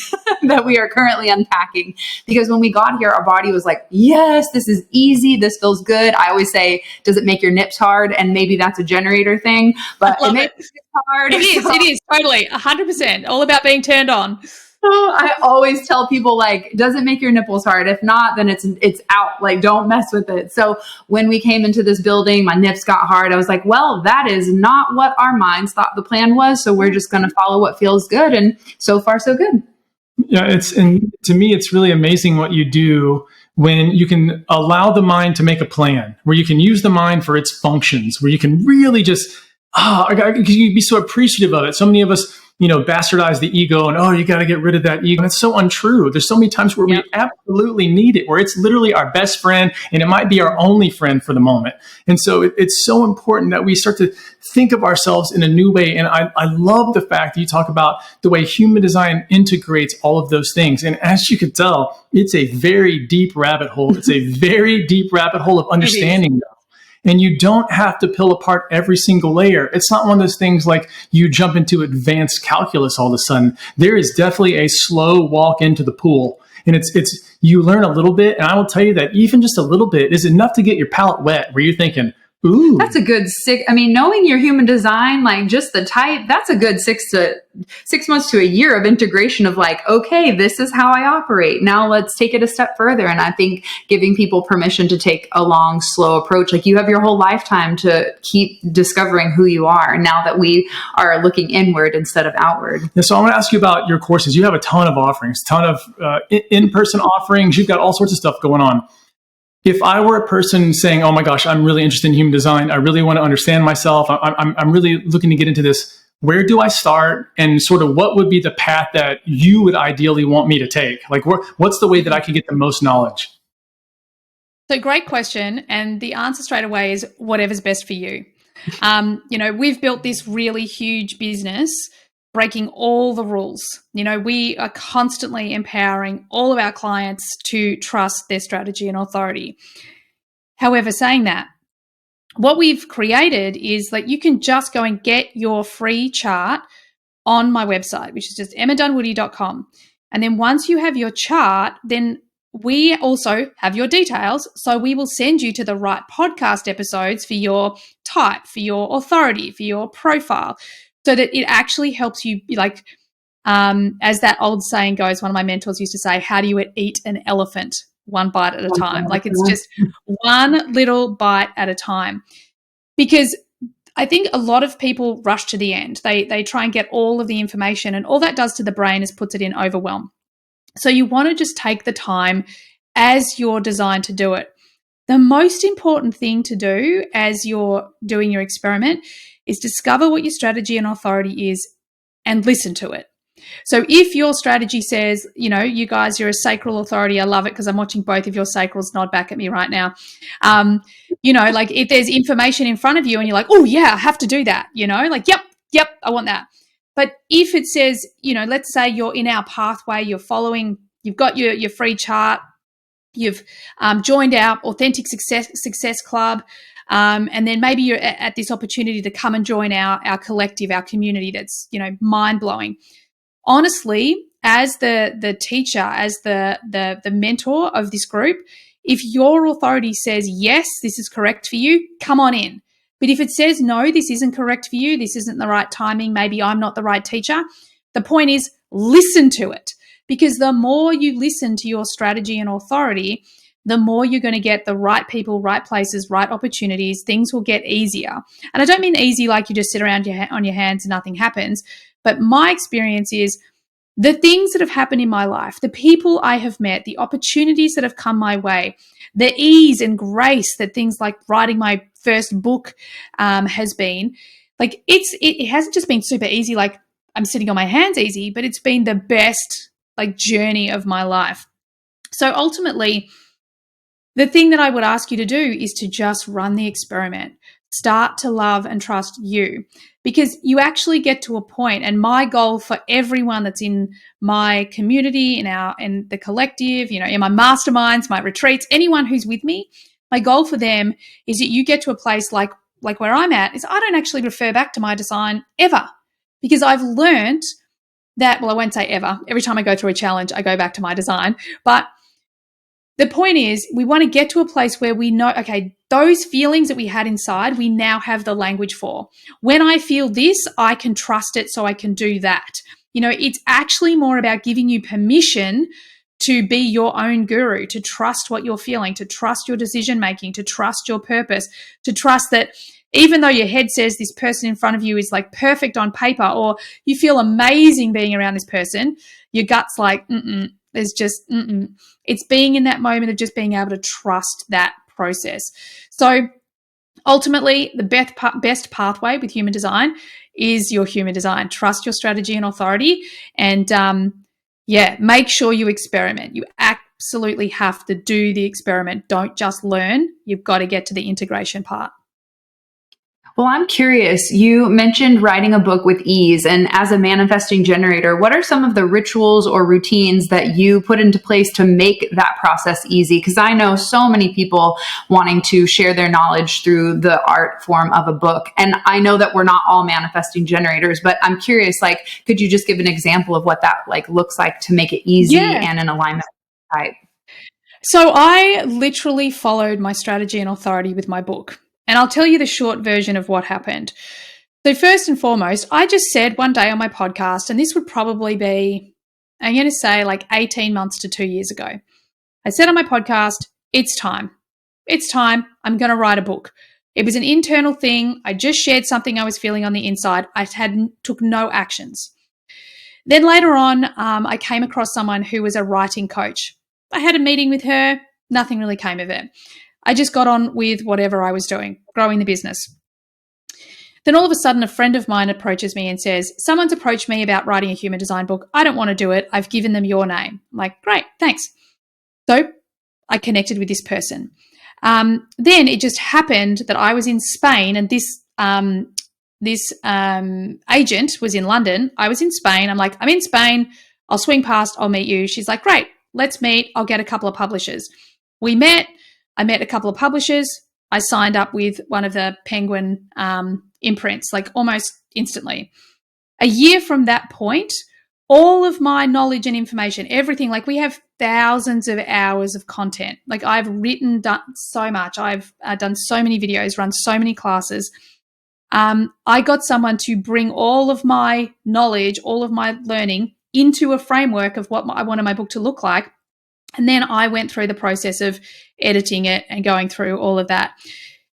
that we are currently unpacking. Because when we got here, our body was like, yes, this is easy. This feels good. I always say, does it make your nips hard? And maybe that's a generator thing, but it makes it hard.
It is totally 100% all about being turned on.
I always tell people, like, does it make your nipples hard? If not, then it's out. Like, don't mess with it. So when we came into this building, my nips got hard. I was like, well, that is not what our minds thought the plan was. So we're just going to follow what feels good. And so far, so good.
Yeah, and to me, it's really amazing what you do when you can allow the mind to make a plan, where you can use the mind for its functions, where you can really just, because you'd be so appreciative of it. So many of us, bastardize the ego and, oh, you got to get rid of that ego. And it's so untrue. There's so many times where we absolutely need it, where it's literally our best friend and it might be our only friend for the moment. And so it's so important that we start to think of ourselves in a new way. And I love the fact that you talk about the way human design integrates all of those things. And as you could tell, it's a very deep rabbit hole. It's a very deep rabbit hole of understanding. And you don't have to peel apart every single layer. It's not one of those things like you jump into advanced calculus all of a sudden. There is definitely a slow walk into the pool. And it's you learn a little bit. And I will tell you that even just a little bit is enough to get your palate wet, where you're thinking, ooh.
That's a good knowing your human design, like just the type, that's a good 6 months to a year of integration of like, okay, this is how I operate. Now let's take it a step further. And I think giving people permission to take a long, slow approach, like you have your whole lifetime to keep discovering who you are now that we are looking inward instead of outward.
Yeah, so I want to ask you about your courses. You have a ton of offerings, ton of in-person offerings. You've got all sorts of stuff going on. If I were a person saying, oh my gosh, I'm really interested in human design, I really want to understand myself, I'm really looking to get into this, where do I start? And sort of what would be the path that you would ideally want me to take? Like, what's the way that I can get the most knowledge?
So great question. And the answer straight away is whatever's best for you. We've built this really huge business breaking all the rules. We are constantly empowering all of our clients to trust their strategy and authority. However, saying that, what we've created is that you can just go and get your free chart on my website, which is just emmadunwoody.com. And then once you have your chart, then we also have your details. So we will send you to the right podcast episodes for your type, for your authority, for your profile, so that it actually helps you, like, as that old saying goes, one of my mentors used to say, how do you eat an elephant? One bite at a time. Like, it's just one little bite at a time. Because I think a lot of people rush to the end. They try and get all of the information, and all that does to the brain is puts it in overwhelm. So you want to just take the time as you're designed to do it. The most important thing to do as you're doing your experiment is discover what your strategy and authority is and listen to it. So if your strategy says, you guys, you're a sacral authority, I love it because I'm watching both of your sacrals nod back at me right now. Like if there's information in front of you and you're like, oh yeah, I have to do that, like, yep, I want that. But if it says, let's say you're in our pathway, you're following, you've got your free chart, you've joined our Authentic Success Club, and then maybe you're at this opportunity to come and join our collective, our community that's, mind-blowing. Honestly, as the teacher, as the mentor of this group, if your authority says, yes, this is correct for you, come on in. But if it says, no, this isn't correct for you, this isn't the right timing, maybe I'm not the right teacher, the point is listen to it. Because the more you listen to your strategy and authority, the more you're going to get the right people, right places, right opportunities. Things will get easier. And I don't mean easy like you just sit around on your hands and nothing happens. But my experience is the things that have happened in my life, the people I have met, the opportunities that have come my way, the ease and grace that things like writing my first book has been, like it hasn't just been super easy, like I'm sitting on my hands easy, but it's been the best like journey of my life. So ultimately, the thing that I would ask you to do is to just run the experiment. Start to love and trust you, because you actually get to a point, and my goal for everyone that's in my community, in the collective, in my masterminds, my retreats, anyone who's with me, my goal for them is that you get to a place like where I'm at, is I don't actually refer back to my design ever, because I've learned that, well, I won't say ever. Every time I go through a challenge, I go back to my design. But the point is, we want to get to a place where we know, okay, those feelings that we had inside, we now have the language for. When I feel this, I can trust it, so I can do that. It's actually more about giving you permission to be your own guru, to trust what you're feeling, to trust your decision making, to trust your purpose, to trust that even though your head says this person in front of you is like perfect on paper, or you feel amazing being around this person, your gut's like, there's just, It's being in that moment of just being able to trust that process. So ultimately, the best pathway with human design is your human design. Trust your strategy and authority, and make sure you experiment. You absolutely have to do the experiment. Don't just learn. You've got to get to the integration part.
Well, I'm curious. You mentioned writing a book with ease, and as a manifesting generator, what are some of the rituals or routines that you put into place to make that process easy? Because I know so many people wanting to share their knowledge through the art form of a book. And I know that we're not all manifesting generators, but I'm curious, could you just give an example of what that looks like to make it easy and in alignment with type?
So I literally followed my strategy and authority with my book. And I'll tell you the short version of what happened. So first and foremost, I just said one day on my podcast, and this would probably be, I'm going to say 18 months to 2 years ago. I said on my podcast, it's time. It's time. I'm going to write a book. It was an internal thing. I just shared something I was feeling on the inside. I took no actions. Then later on, I came across someone who was a writing coach. I had a meeting with her. Nothing really came of it. I just got on with whatever I was doing, growing the business. Then all of a sudden, a friend of mine approaches me and says, someone's approached me about writing a human design book. I don't want to do it. I've given them your name. I'm like, great, thanks. So I connected with this person. Then it just happened that I was in Spain, and this agent was in London. I was in Spain. I'm like, I'm in Spain. I'll swing past. I'll meet you. She's like, great, let's meet. I'll get a couple of publishers. We met. I met a couple of publishers. I signed up with one of the Penguin imprints, almost instantly. A year from that point, all of my knowledge and information, everything, we have thousands of hours of content. I've done so much. I've done so many videos, run so many classes. I got someone to bring all of my knowledge, all of my learning into a framework of what I wanted my book to look like. And then I went through the process of editing it and going through all of that.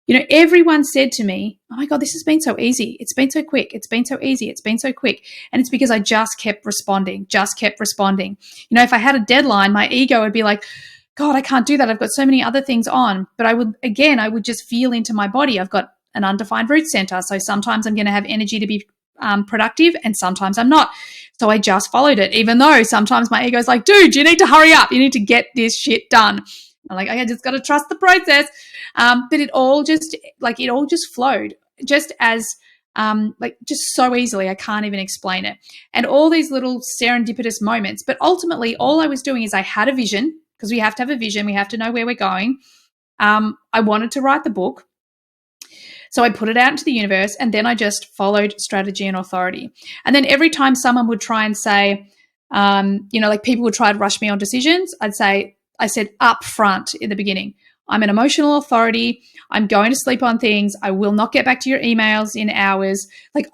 Everyone said to me, oh my God, this has been so easy. It's been so quick. It's been so easy. It's been so quick. And it's because I just kept responding. If I had a deadline, my ego would be like, God, I can't do that. I've got so many other things on. But I would just feel into my body. I've got an undefined root center. So sometimes I'm going to have energy to be productive, and sometimes I'm not. So I just followed it, even though sometimes my ego's like, dude, you need to hurry up. You need to get this shit done. I'm like, I just got to trust the process. But it all just flowed just as, just so easily. I can't even explain it. And all these little serendipitous moments. But ultimately, all I was doing is I had a vision, because we have to have a vision. We have to know where we're going. I wanted to write the book. So I put it out into the universe, and then I just followed strategy and authority. And then every time someone would try and say, people would try to rush me on decisions, I said up front in the beginning, I'm an emotional authority. I'm going to sleep on things. I will not get back to your emails in hours.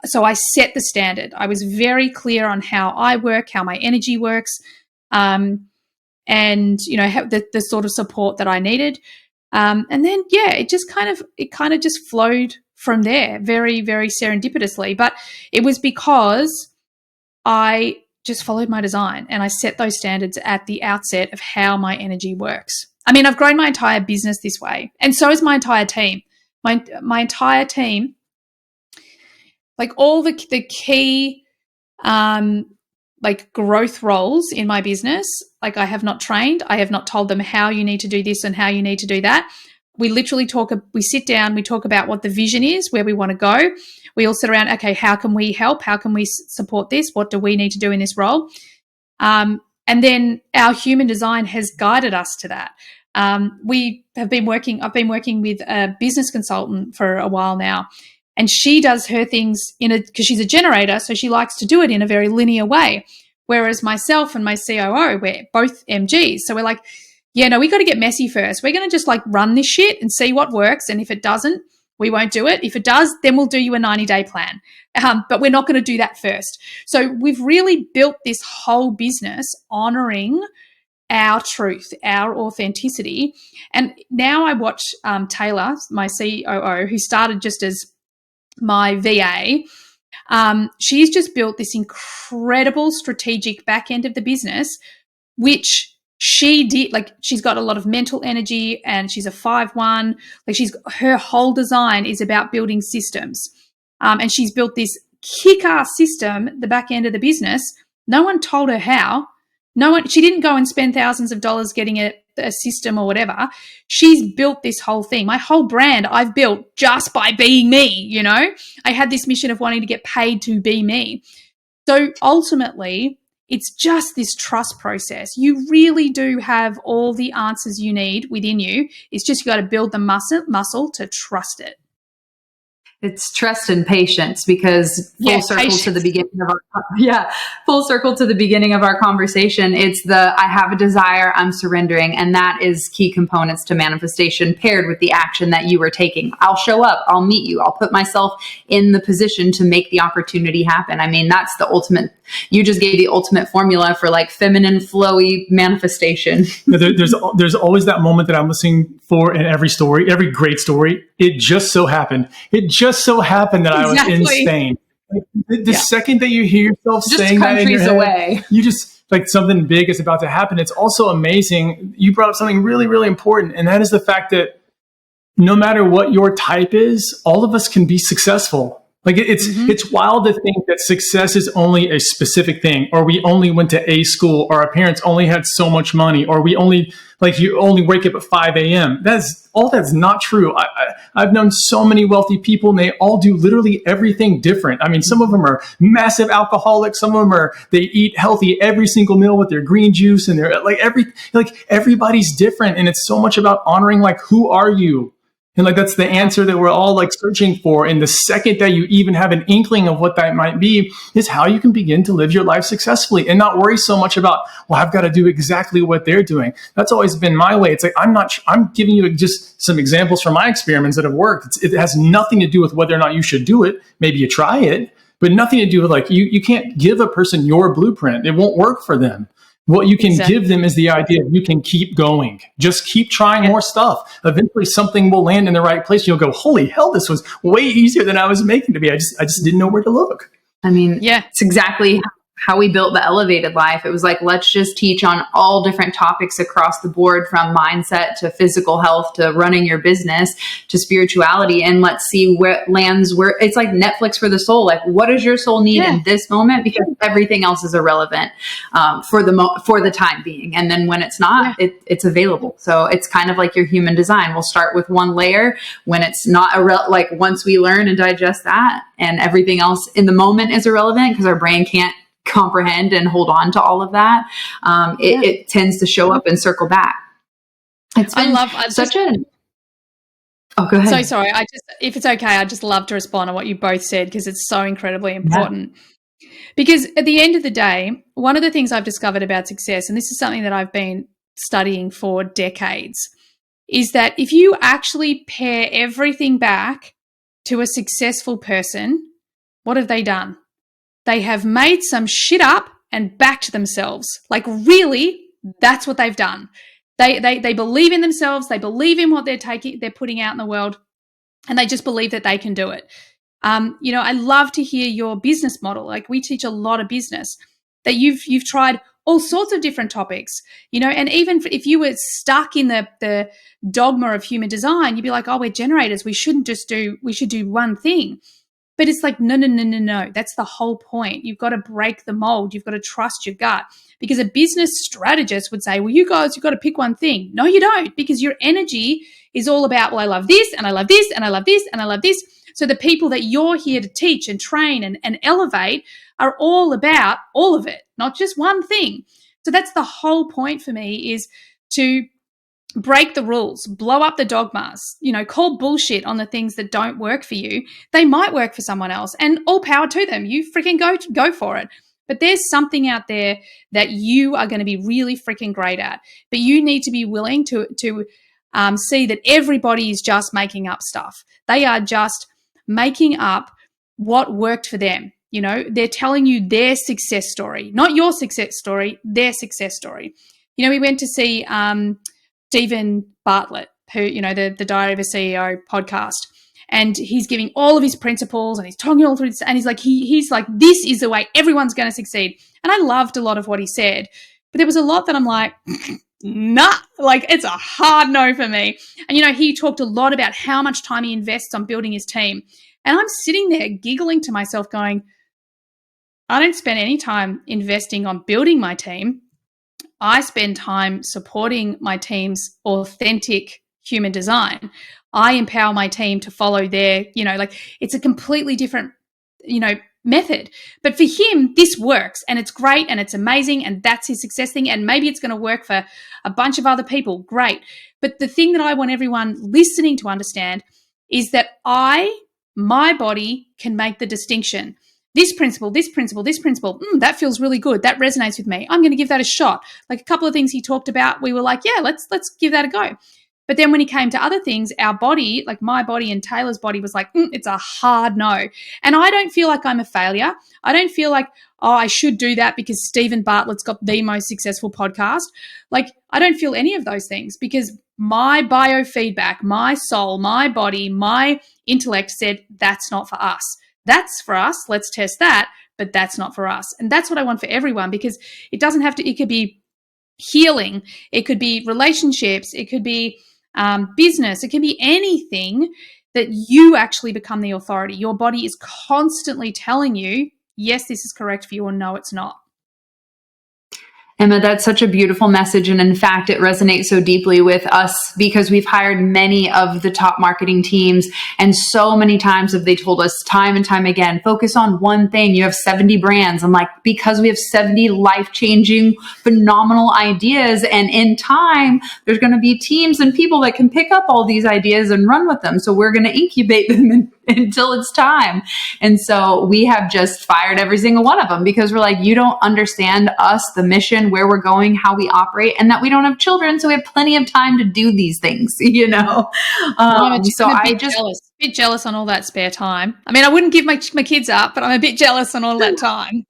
So I set the standard. I was very clear on how I work, how my energy works, and, the sort of support that I needed. And then, it kind of just flowed from there very, very serendipitously. But it was because I just followed my design, and I set those standards at the outset of how my energy works. I mean, I've grown my entire business this way, and so is my entire team. My entire team, all the key like growth roles in my business. Like I have not trained. I have not told them how you need to do this and how you need to do that. We literally we sit down, we talk about what the vision is, where we want to go. We all sit around, okay, how can we help? How can we support this? What do we need to do in this role? And then our human design has guided us to that. I've been working with a business consultant for a while now, and she does her things because she's a generator, so she likes to do it in a very linear way. Whereas myself and my COO, we're both MGs. So we're like, yeah, no, we got to get messy first. We're going to just like run this shit and see what works. And if it doesn't, we won't do it. If it does, then we'll do you a 90-day plan. But we're not going to do that first. So we've really built this whole business honoring our truth, our authenticity. And now I watch Taylor, my COO, who started just as my VA. She's just built this incredible strategic back end of the business, which she did. Like, she's got a lot of mental energy, and she's a 5-1. Like, her whole design is about building systems. And she's built this kick-ass system, the back end of the business. No one told her how. She didn't go and spend thousands of dollars getting a system or whatever. She's built this whole thing. My whole brand I've built just by being me, you know. I had this mission of wanting to get paid to be me. So ultimately, it's just this trust process. You really do have all the answers you need within you. It's just you got to build the muscle to trust it.
It's trust and patience, because full circle to the beginning of our conversation. It's I have a desire, I'm surrendering. And that is key components to manifestation, paired with the action that you are taking. I'll show up, I'll meet you, I'll put myself in the position to make the opportunity happen. I mean, that's the ultimate. You just gave the ultimate formula for like feminine, flowy manifestation.
There's always that moment that I'm listening for in every story, every great story. It just so happened that I was in Spain. Like, the second that you hear yourself
just
saying that in your head,
away.
You just like something big is about to happen. It's also amazing. You brought up something really, really important, and that is the fact that no matter what your type is, all of us can be successful. Like it's wild to think that success is only a specific thing, or we only went to a school, or our parents only had so much money, or you only wake up at 5 a.m. That's not true. I've known so many wealthy people, and they all do literally everything different. I mean, some of them are massive alcoholics. Some of them they eat healthy every single meal with their green juice, and they're everybody's different. And it's so much about honoring, like, who are you? And like, that's the answer that we're all like searching for. And the second that you even have an inkling of what that might be is how you can begin to live your life successfully and not worry so much about, well, I've got to do exactly what they're doing. That's always been my way. It's like, I'm giving you just some examples from my experiments that have worked. It has nothing to do with whether or not you should do it. Maybe you try it, but nothing to do with like, you can't give a person your blueprint. It won't work for them. What you can give them is the idea that you can keep going. Just keep trying more stuff. Eventually something will land in the right place. You'll go, holy hell, this was way easier than I was making it to be. I just didn't know where to look.
I mean, it's exactly how we built the elevated life. It was like, let's just teach on all different topics across the board, from mindset to physical health to running your business to spirituality. And let's see where it lands, where it's like Netflix for the soul. Like, what does your soul need in this moment? Because everything else is irrelevant for the time being. And then when it's not, it's available. So it's kind of like your human design. We'll start with one layer. When it's not like once we learn and digest that, and everything else in the moment is irrelevant because our brain can't comprehend and hold on to all of that, it tends to show up and circle back. It's been Oh, go ahead.
So sorry. If it's okay, I'd just love to respond on what you both said, because it's so incredibly important. Yeah. Because at the end of the day, one of the things I've discovered about success, and this is something that I've been studying for decades, is that if you actually pair everything back to a successful person, what have they done? They have made some shit up and backed themselves. Like, really, that's what they've done. They believe in themselves. They believe in what they're putting out in the world, and they just believe that they can do it. I love to hear your business model. Like, we teach a lot of business, that you've tried all sorts of different topics, and even if you were stuck in the dogma of human design, you'd be like, oh, we're generators. We should do one thing. But it's like, no. That's the whole point. You've got to break the mold. You've got to trust your gut. Because a business strategist would say, well, you guys, you've got to pick one thing. No, you don't, because your energy is all about, well, I love this and I love this and I love this and I love this. So the people that you're here to teach and train and elevate are all about all of it, not just one thing. So that's the whole point for me, is to break the rules, blow up the dogmas, call bullshit on the things that don't work for you. They might work for someone else, and all power to them. You freaking go for it. But there's something out there that you are going to be really freaking great at. But you need to be willing to see that everybody is just making up stuff. They are just making up what worked for them. They're telling you their success story, not your success story, their success story. We went to see Stephen Bartlett, who, the Diary of a CEO podcast, and he's giving all of his principles and he's talking all through this, and he's like, this is the way everyone's going to succeed. And I loved a lot of what he said, but there was a lot that I'm like, nah, like it's a hard no for me. And, he talked a lot about how much time he invests on building his team. And I'm sitting there giggling to myself going, I don't spend any time investing on building my team. I spend time supporting my team's authentic human design. I empower my team to follow their, it's a completely different, method. But for him, this works and it's great and it's amazing and that's his success thing. And maybe it's going to work for a bunch of other people. Great. But the thing that I want everyone listening to understand is that my body can make the distinction. This principle, that feels really good. That resonates with me. I'm going to give that a shot. Like a couple of things he talked about, we were like, yeah, let's give that a go. But then when he came to other things, our body, like my body and Taylor's body, was like, it's a hard no. And I don't feel like I'm a failure. I don't feel like, I should do that because Stephen Bartlett's got the most successful podcast. Like, I don't feel any of those things, because my biofeedback, my soul, my body, my intellect said, that's not for us. That's for us. Let's test that. But that's not for us. And that's what I want for everyone, because it doesn't have to, it could be healing. It could be relationships. It could be business. It can be anything that you actually become the authority. Your body is constantly telling you, yes, this is correct for you, or no, it's not.
Emma, that's such a beautiful message. And in fact, it resonates so deeply with us because we've hired many of the top marketing teams. And so many times have they told us time and time again, focus on one thing. You have 70 brands. I'm like, because we have 70 life-changing, phenomenal ideas. And in time, there's going to be teams and people that can pick up all these ideas and run with them. So we're going to incubate them until it's time. And so we have just fired every single one of them because we're like, you don't understand us, the mission, where we're going, how we operate, and that we don't have children. So we have plenty of time to do these things, So
I'm a bit jealous on all that spare time. I mean, I wouldn't give my kids up, but I'm a bit jealous on all that time.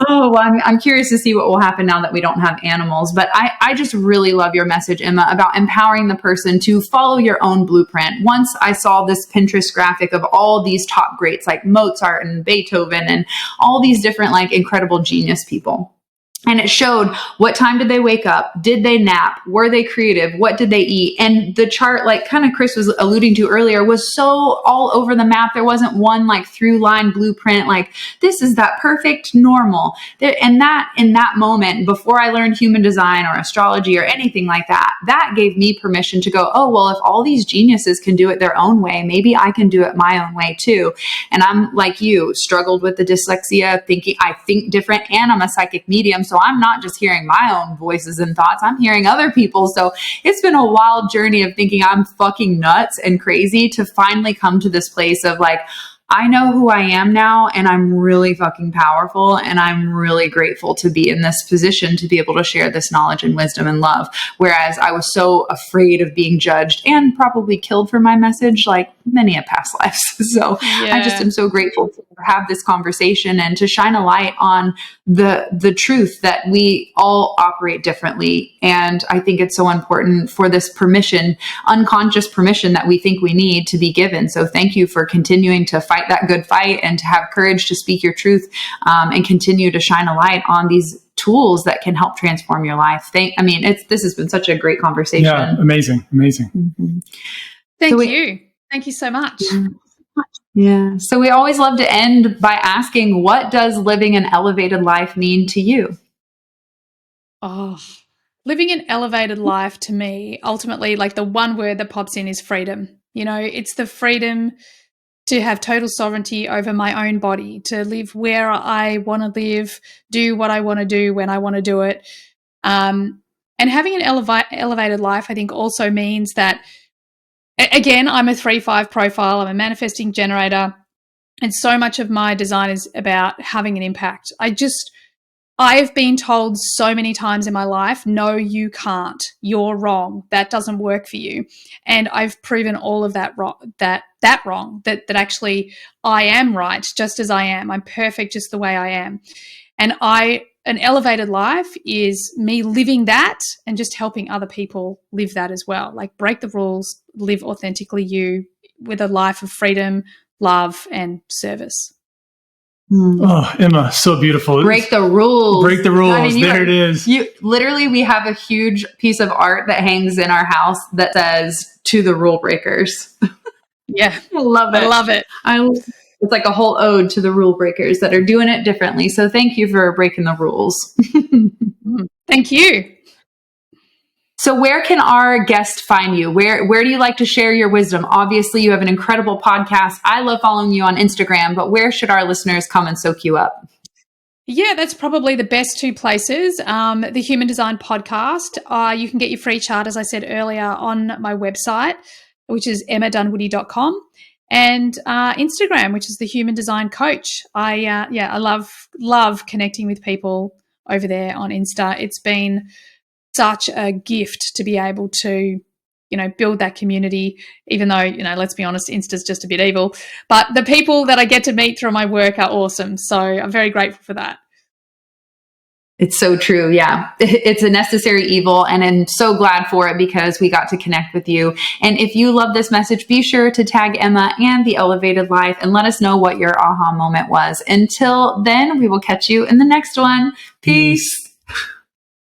Oh, well, I'm curious to see what will happen now that we don't have animals. But I just really love your message, Emma, about empowering the person to follow your own blueprint. Once I saw this Pinterest graphic of all these top greats like Mozart and Beethoven and all these different like incredible genius people. And it showed what time did they wake up? Did they nap? Were they creative? What did they eat? And the chart, like kind of Chris was alluding to earlier, was so all over the map. There wasn't one like through line blueprint, like this is that perfect normal. And that in that moment, before I learned human design or astrology or anything like that, that gave me permission to go, oh, well, if all these geniuses can do it their own way, maybe I can do it my own way too. And I'm like you, struggled with the dyslexia, thinking I think different, and I'm a psychic medium. So I'm not just hearing my own voices and thoughts, I'm hearing other people. So it's been a wild journey of thinking I'm fucking nuts and crazy to finally come to this place of like, I know who I am now, and I'm really fucking powerful, and I'm really grateful to be in this position to be able to share this knowledge and wisdom and love. Whereas I was so afraid of being judged and probably killed for my message, like many a past lives. So I just am so grateful to have this conversation and to shine a light on the truth that we all operate differently. And I think it's so important for this permission, unconscious permission that we think we need to be given. So thank you for continuing to fight that good fight and to have courage to speak your truth and continue to shine a light on these tools that can help transform your life. This has been such a great conversation.
Yeah, amazing.
Mm-hmm. Thank you so much.
Yeah. So we always love to end by asking, what does living an elevated life mean to you?
Oh, living an elevated life to me, ultimately, like the one word that pops in is freedom. You know, it's the freedom to have total sovereignty over my own body, to live where I want to live, do what I want to do when I want to do it. And having an elevated life, I think, also means that, again, I'm a 3-5 profile. I'm a manifesting generator. And so much of my design is about having an impact. I've been told so many times in my life, no, you can't. You're wrong. That doesn't work for you. And I've proven all of that wrong, that actually I am right just as I am. I'm perfect just the way I am. And an elevated life is me living that and just helping other people live that as well. Like, break the rules, live authentically you, with a life of freedom, love, and service.
Oh, Emma, so beautiful.
Break the rules.
Break the rules.
I mean,
it is.
Literally, we have a huge piece of art that hangs in our house that says, "To the rule breakers."
Yeah.
I love it.
I love it.
It's like a whole ode to the rule breakers that are doing it differently. So thank you for breaking the rules.
Thank you.
So where can our guest find you? Where do you like to share your wisdom? Obviously, you have an incredible podcast. I love following you on Instagram, but where should our listeners come and soak you up?
Yeah, that's probably the best two places. The Human Design Podcast. You can get your free chart, as I said earlier, on my website, which is emmadunwoody.com, and Instagram, which is the Human Design Coach. I love connecting with people over there on Insta. It's been such a gift to be able to, build that community, even though, let's be honest, Insta's just a bit evil. But the people that I get to meet through my work are awesome. So I'm very grateful for that.
It's so true. Yeah. It's a necessary evil. And I'm so glad for it because we got to connect with you. And if you love this message, be sure to tag Emma and The Elevated Life and let us know what your aha moment was. Until then, we will catch you in the next one. Peace.